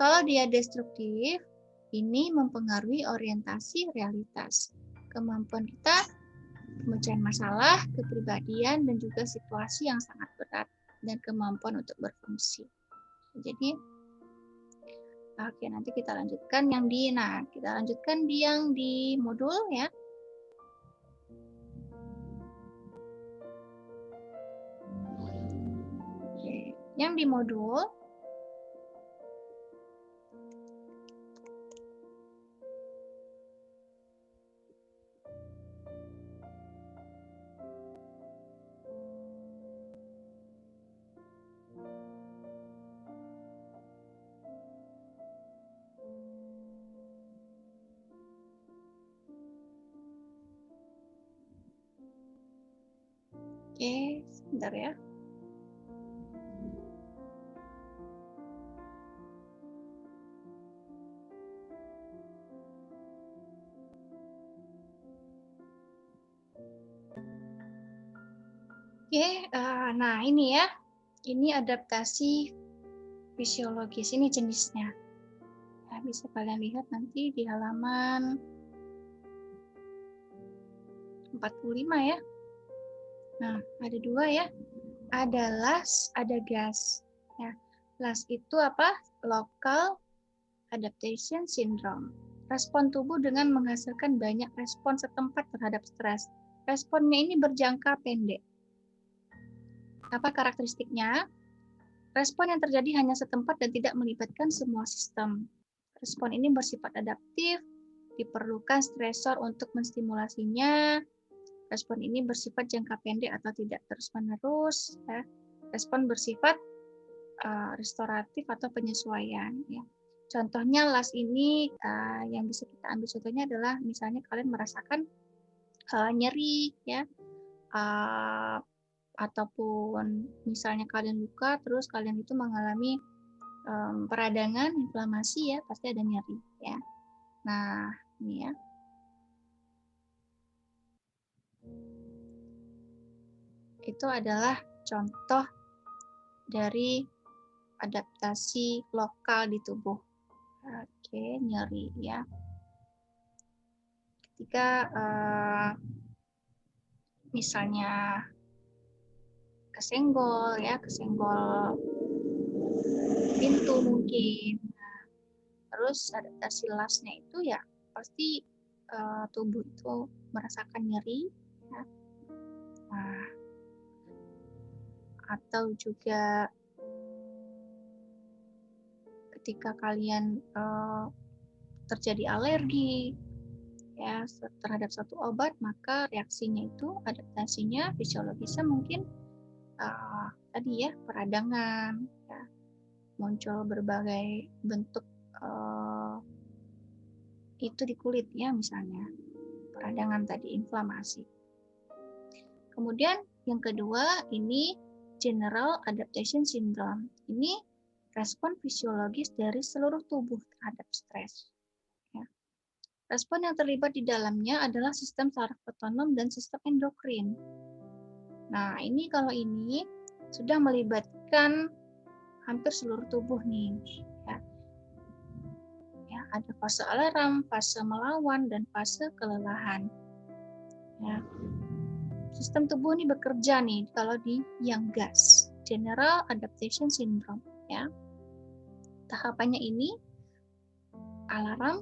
Kalau dia destruktif, ini mempengaruhi orientasi realitas, kemampuan kita pemecahan masalah, kepribadian, dan juga situasi yang sangat berat, dan kemampuan untuk berfungsi. Jadi, oke, nanti kita lanjutkan yang di modul, ya. Oke, yang di modul Oke, sebentar ya. Oke, nah ini ya. Ini adaptasi fisiologis, ini jenisnya. Nah, bisa kalian lihat nanti di halaman 45 ya. Nah, ada dua ya. Ada LAS, ada GAS. Ya, LAS itu apa? Local Adaptation Syndrome. respon tubuh dengan menghasilkan banyak respon setempat terhadap stres. Responnya ini berjangka pendek. Apa karakteristiknya? Respon yang terjadi hanya setempat dan tidak melibatkan semua sistem. Respon ini bersifat adaptif, diperlukan stresor untuk menstimulasinya. Respon ini bersifat jangka pendek atau tidak terus-menerus. Ya. Respon bersifat restoratif atau penyesuaian. Ya. Contohnya LAS ini yang bisa kita ambil contohnya adalah misalnya kalian merasakan nyeri, ya, ataupun misalnya kalian luka, terus kalian itu mengalami peradangan, inflamasi, ya, pasti ada nyeri, ya. Nah, ini ya. Itu adalah contoh dari adaptasi lokal di tubuh. Oke, nyeri, ya. Ketika misalnya kesenggol, ya, kesenggol pintu mungkin. Nah, terus adaptasi LAS-nya itu ya pasti tubuh itu merasakan nyeri, ya. Nah, atau juga ketika kalian terjadi alergi, ya, terhadap satu obat, maka reaksinya itu, adaptasinya, fisiologisnya mungkin tadi ya, peradangan, ya, muncul berbagai bentuk itu di kulit, ya, misalnya peradangan tadi, inflamasi. Kemudian yang kedua ini General Adaptation Syndrome. Ini respon fisiologis dari seluruh tubuh terhadap stres. Ya. Respon yang terlibat di dalamnya adalah sistem saraf otonom dan sistem endokrin. Nah, ini kalau ini sudah melibatkan hampir seluruh tubuh nih. Ya. Ya, ada fase alarm, fase melawan, dan fase kelelahan. Ya. Sistem tubuh ini bekerja nih kalau di yang gas, General Adaptation Syndrome, ya. Tahapannya ini alarm,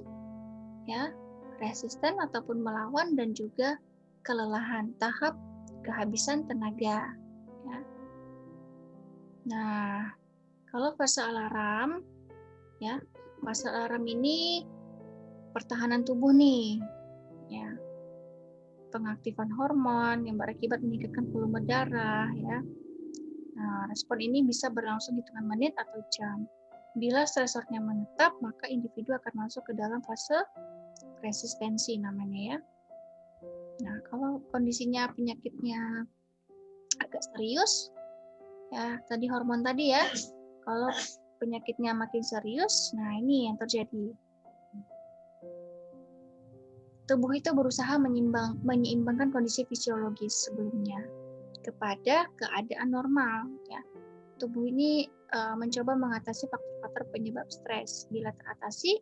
ya, resisten ataupun melawan, dan juga kelelahan, tahap kehabisan tenaga, ya. Nah, kalau fase alarm, ya, fase alarm ini pertahanan tubuh nih, ya. Pengaktifan hormon yang berakibat meningkatkan volume darah, ya. Nah, respon ini bisa berlangsung hitungan menit atau jam. Bila stresornya menetap, maka individu akan masuk ke dalam fase resistensi namanya, ya. Nah, kalau kondisinya penyakitnya agak serius, ya, tadi hormon tadi ya. Kalau penyakitnya makin serius, nah ini yang terjadi. Tubuh itu berusaha menyeimbangkan kondisi fisiologis sebelumnya kepada keadaan normal, ya. Tubuh ini mencoba mengatasi faktor-faktor penyebab stres. Bila teratasi,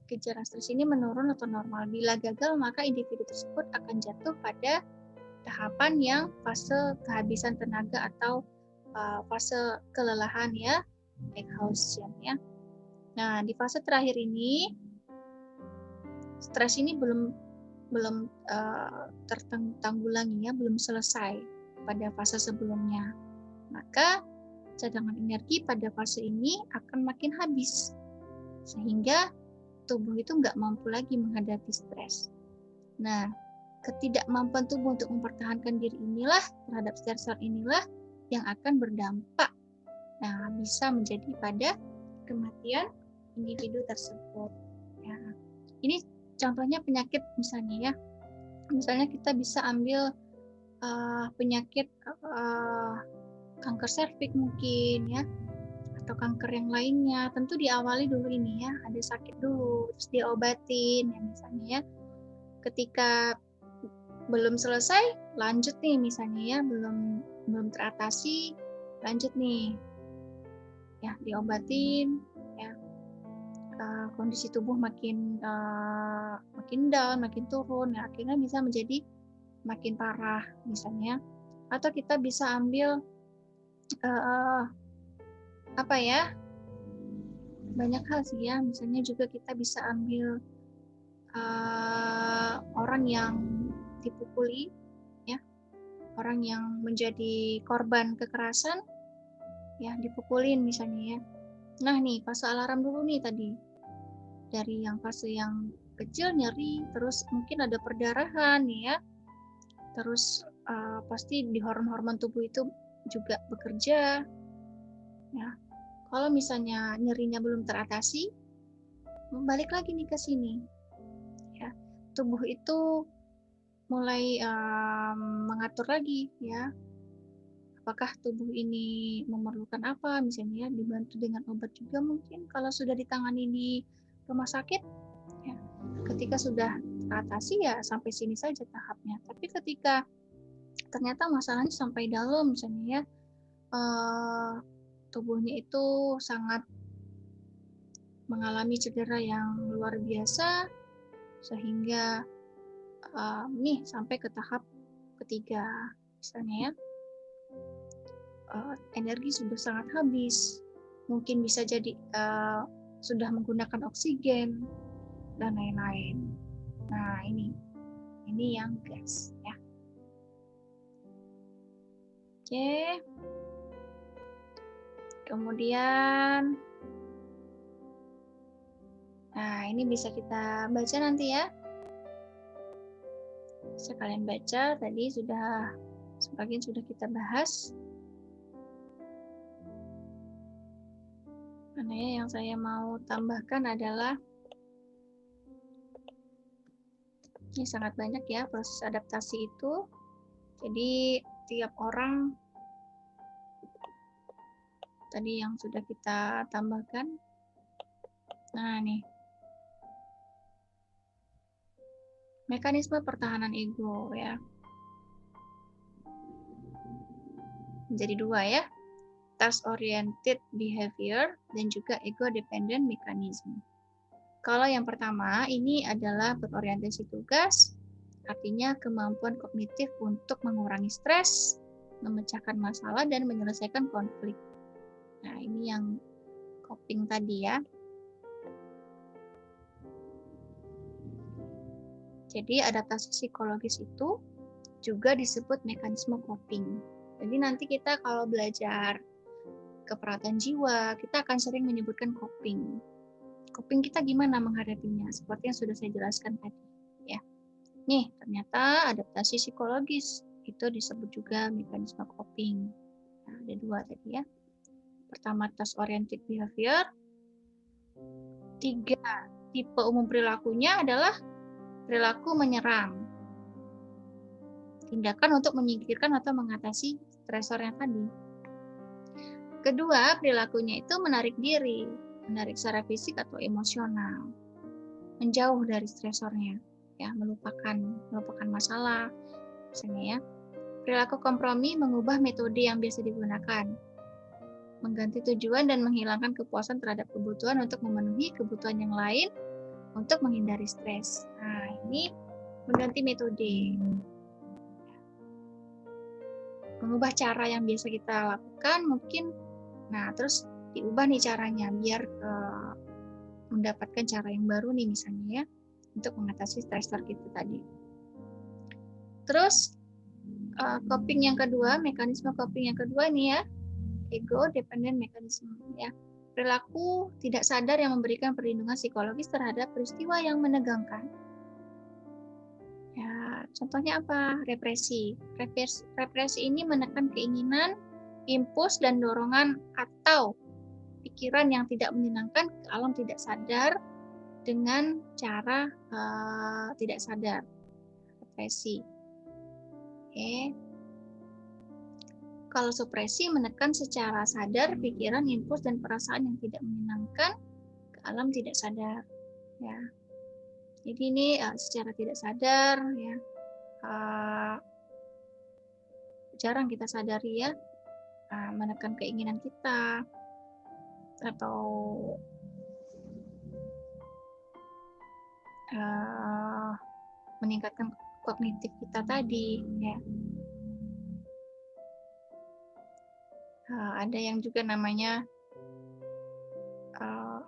gejala stres ini menurun atau normal. Bila gagal, maka individu tersebut akan jatuh pada tahapan yang fase kehabisan tenaga atau fase kelelahan, ya, exhaustion, ya. Nah, di fase terakhir ini stres ini belum tertanggulangi, ya, belum selesai pada fase sebelumnya. Maka cadangan energi pada fase ini akan makin habis, sehingga tubuh itu nggak mampu lagi menghadapi stres. Nah, ketidakmampuan tubuh untuk mempertahankan diri inilah terhadap stresor inilah yang akan berdampak, nah, bisa menjadi pada kematian individu tersebut. Ya. Ini contohnya penyakit misalnya, ya. Misalnya kita bisa ambil penyakit kanker serviks mungkin, ya, atau kanker yang lainnya. Tentu diawali dulu ini, ya, ada sakit dulu, terus diobatin, ya, misalnya, ya. Ketika belum selesai, lanjut nih misalnya, ya, belum teratasi, lanjut nih, ya, diobatin, ya. Kondisi tubuh makin down, makin turun, ya, akhirnya bisa menjadi makin parah misalnya. Atau kita bisa ambil apa ya, banyak hal sih, ya, misalnya juga kita bisa ambil orang yang dipukuli, ya, orang yang menjadi korban kekerasan, ya, dipukulin misalnya ya. Nah nih, fase alarm dulu nih tadi. Dari yang fase yang kecil nyeri, terus mungkin ada perdarahan nih ya. Terus pasti di hormon-hormon tubuh itu juga bekerja. Ya, kalau misalnya nyerinya belum teratasi, balik lagi nih ke sini. Ya, tubuh itu mulai mengatur lagi ya. Apakah tubuh ini memerlukan apa? Misalnya ya, dibantu dengan obat juga mungkin kalau sudah ditangani di rumah sakit. Ya, ketika sudah teratasi ya sampai sini saja tahapnya. Tapi ketika ternyata masalahnya sampai dalam misalnya ya, tubuhnya itu sangat mengalami cedera yang luar biasa sehingga nih sampai ke tahap ketiga misalnya ya, energi sudah sangat habis, mungkin bisa jadi sudah menggunakan oksigen dan lain-lain. Nah ini yang gas ya. Oke, kemudian nah ini bisa kita baca nanti ya. Bisa kalian baca, tadi sudah sebagian sudah kita bahas. Mana ya yang saya mau tambahkan adalah ini sangat banyak ya proses adaptasi itu. Jadi tiap orang tadi yang sudah kita tambahkan. Nah nih, mekanisme pertahanan ego ya. Menjadi dua ya, task oriented behavior dan juga ego dependent mechanism. Kalau yang pertama ini adalah berorientasi tugas, artinya kemampuan kognitif untuk mengurangi stres, memecahkan masalah dan menyelesaikan konflik. Nah, ini yang coping tadi ya. Jadi adaptasi psikologis itu juga disebut mekanisme coping. Jadi nanti kita kalau belajar keperawatan jiwa, kita akan sering menyebutkan coping. Coping kita gimana menghadapinya? Seperti yang sudah saya jelaskan tadi. Ya. Nih, ternyata adaptasi psikologis itu disebut juga mekanisme coping. Nah, ada dua tadi ya. Pertama, task oriented behavior. 3, tipe umum perilakunya adalah perilaku menyerang. Tindakan untuk menyingkirkan atau mengatasi stresor yang tadi. Kedua, perilakunya itu menarik diri, menarik secara fisik atau emosional. Menjauh dari stresornya, ya, melupakan masalah. Misalnya ya, perilaku kompromi mengubah metode yang biasa digunakan. Mengganti tujuan dan menghilangkan kepuasan terhadap kebutuhan untuk memenuhi kebutuhan yang lain untuk menghindari stres. Nah, ini mengganti metode. Mengubah cara yang biasa kita lakukan mungkin, nah terus diubah nih caranya biar mendapatkan cara yang baru nih misalnya ya, untuk mengatasi stresor kita tadi. Terus coping yang kedua, mekanisme coping yang kedua nih ya, ego dependent mechanism ya. Perilaku tidak sadar yang memberikan perlindungan psikologis terhadap peristiwa yang menegangkan. Ya, contohnya apa? Represi. Represi ini menekan keinginan, impuls, dan dorongan atau pikiran yang tidak menyenangkan ke alam tidak sadar dengan cara tidak sadar. Represi. Oke. Kalau supresi menekan secara sadar pikiran, impuls, dan perasaan yang tidak menyenangkan ke alam tidak sadar. Ya. Jadi ini secara tidak sadar ya. Jarang kita sadari ya, menekan keinginan kita atau meningkatkan kognitif kita tadi ya. Ada yang juga namanya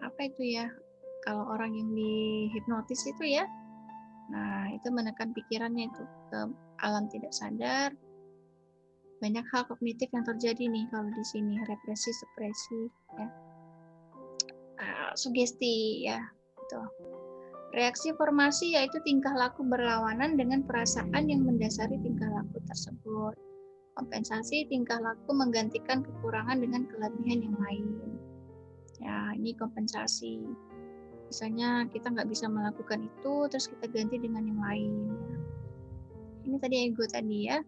apa itu ya, kalau orang yang dihipnotis itu ya, Nah, itu menekan pikirannya itu ke alam tidak sadar. Banyak hal kognitif yang terjadi nih kalau di sini, represi, supresi, ya. Sugesti, ya. Gitu. Reaksi formasi yaitu tingkah laku berlawanan dengan perasaan yang mendasari tingkah laku tersebut. Kompensasi tingkah laku menggantikan kekurangan dengan kelebihan yang lain. Ya, ini kompensasi. Misalnya kita nggak bisa melakukan itu, terus kita ganti dengan yang lain. Ini tadi ego tadi ya.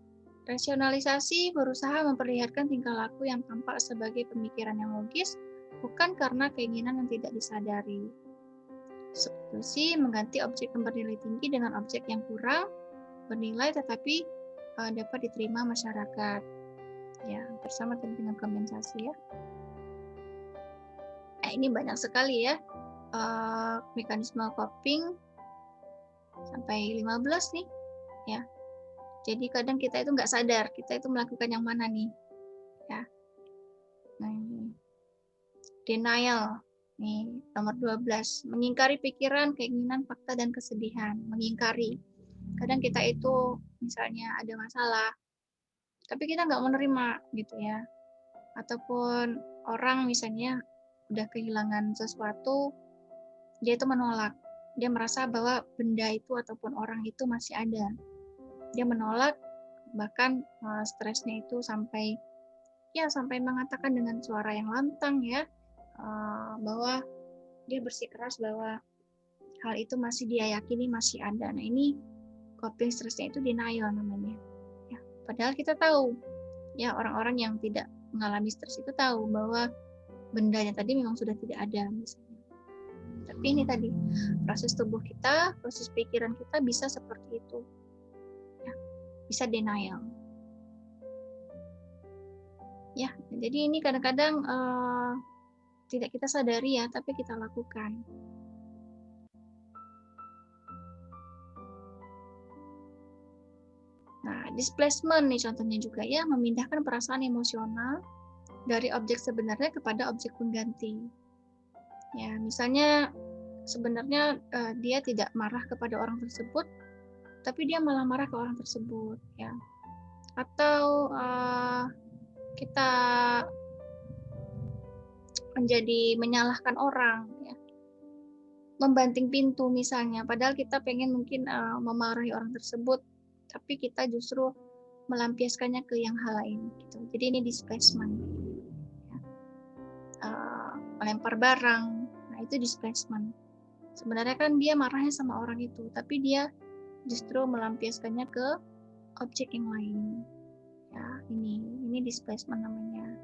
Rasionalisasi berusaha memperlihatkan tingkah laku yang tampak sebagai pemikiran yang logis, bukan karena keinginan yang tidak disadari. Substitusi mengganti objek yang bernilai tinggi dengan objek yang kurang bernilai tetapi dapat diterima masyarakat. Ya, bersama dengan kompensasi ya. Ini banyak sekali ya mekanisme coping sampai 15 nih ya. Jadi kadang kita itu nggak sadar kita itu melakukan yang mana nih ya. Nah, denial nih nomor 12, mengingkari pikiran, keinginan, fakta dan kesedihan. Mengingkari. Kadang kita itu misalnya ada masalah tapi kita nggak menerima gitu ya. Ataupun orang misalnya udah kehilangan sesuatu, dia itu menolak. Dia merasa bahwa benda itu ataupun orang itu masih ada. Dia menolak, bahkan stresnya itu sampai mengatakan dengan suara yang lantang ya, bahwa dia bersikeras bahwa hal itu masih dia yakini masih ada. Nah ini coping stresnya itu denial namanya. Ya, padahal kita tahu ya orang-orang yang tidak mengalami stres itu tahu bahwa bendanya tadi memang sudah tidak ada misalnya. Tapi ini tadi proses tubuh kita, proses pikiran kita bisa seperti itu. Ya, bisa denial. Ya, jadi ini kadang-kadang tidak kita sadari ya, tapi kita lakukan. Nah, displacement nih contohnya juga ya, memindahkan perasaan emosional dari objek sebenarnya kepada objek pengganti. Ya, misalnya sebenarnya dia tidak marah kepada orang tersebut, tapi dia malah marah ke orang tersebut, ya. Atau kita menjadi menyalahkan orang, ya. Membanting pintu misalnya, padahal kita pengen mungkin memarahi orang tersebut, tapi kita justru melampiaskannya ke yang hal lain, gitu. Jadi ini displacement. Ya. Melempar barang, nah itu displacement. Sebenarnya kan dia marahnya sama orang itu, tapi dia justru melampiaskannya ke objek yang lain. Ya, ini displacement namanya.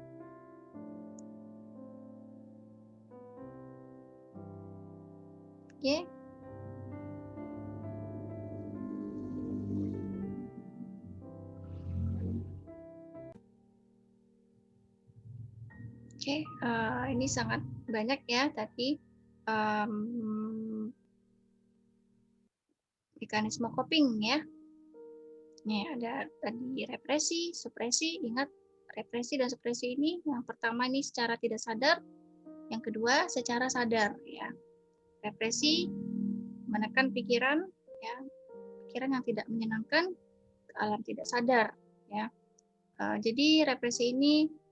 Oke. Oke, ini sangat banyak ya tadi mekanisme coping ya. Nih ada tadi represi, supresi. Ingat represi dan supresi ini yang pertama ini secara tidak sadar, yang kedua secara sadar ya. Represi menekan pikiran ya, pikiran yang tidak menyenangkan ke alam tidak sadar ya. Jadi represi ini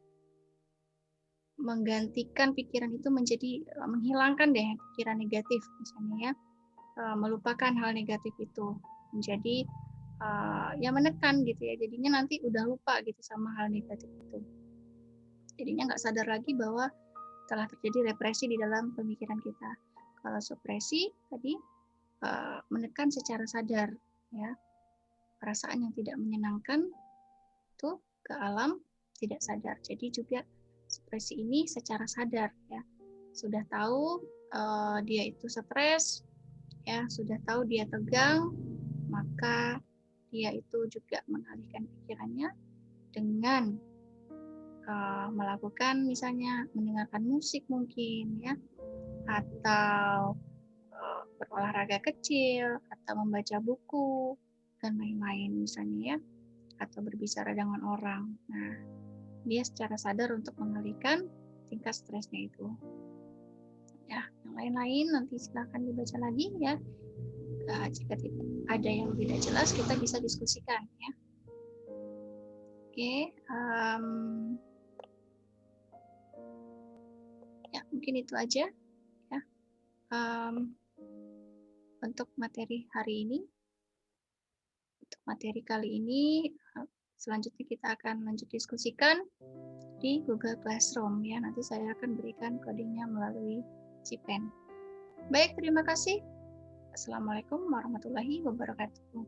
menggantikan pikiran itu menjadi menghilangkan deh pikiran negatif misalnya ya, melupakan hal negatif itu menjadi ya menekan gitu ya, jadinya nanti udah lupa gitu sama hal negatif itu, jadinya nggak sadar lagi bahwa telah terjadi represi di dalam pemikiran kita. Kalau supresi tadi menekan secara sadar ya, perasaan yang tidak menyenangkan itu ke alam tidak sadar. Jadi juga supresi ini secara sadar ya, sudah tahu dia itu stres ya, sudah tahu dia tegang, maka dia itu juga mengalihkan pikirannya dengan melakukan misalnya mendengarkan musik mungkin ya, atau berolahraga kecil, atau membaca buku dan lain-lain misalnya ya, atau berbicara dengan orang. Nah, dia secara sadar untuk mengalihkan tingkat stresnya itu. Ya, yang lain-lain nanti silakan dibaca lagi ya. jika ada yang tidak jelas kita bisa diskusikan ya. Oke, ya mungkin itu aja ya untuk materi hari ini. Untuk materi kali ini selanjutnya kita akan lanjut diskusikan di Google Classroom ya. Nanti saya akan berikan kodenya melalui Cipen. Baik, terima kasih. Assalamualaikum warahmatullahi wabarakatuh.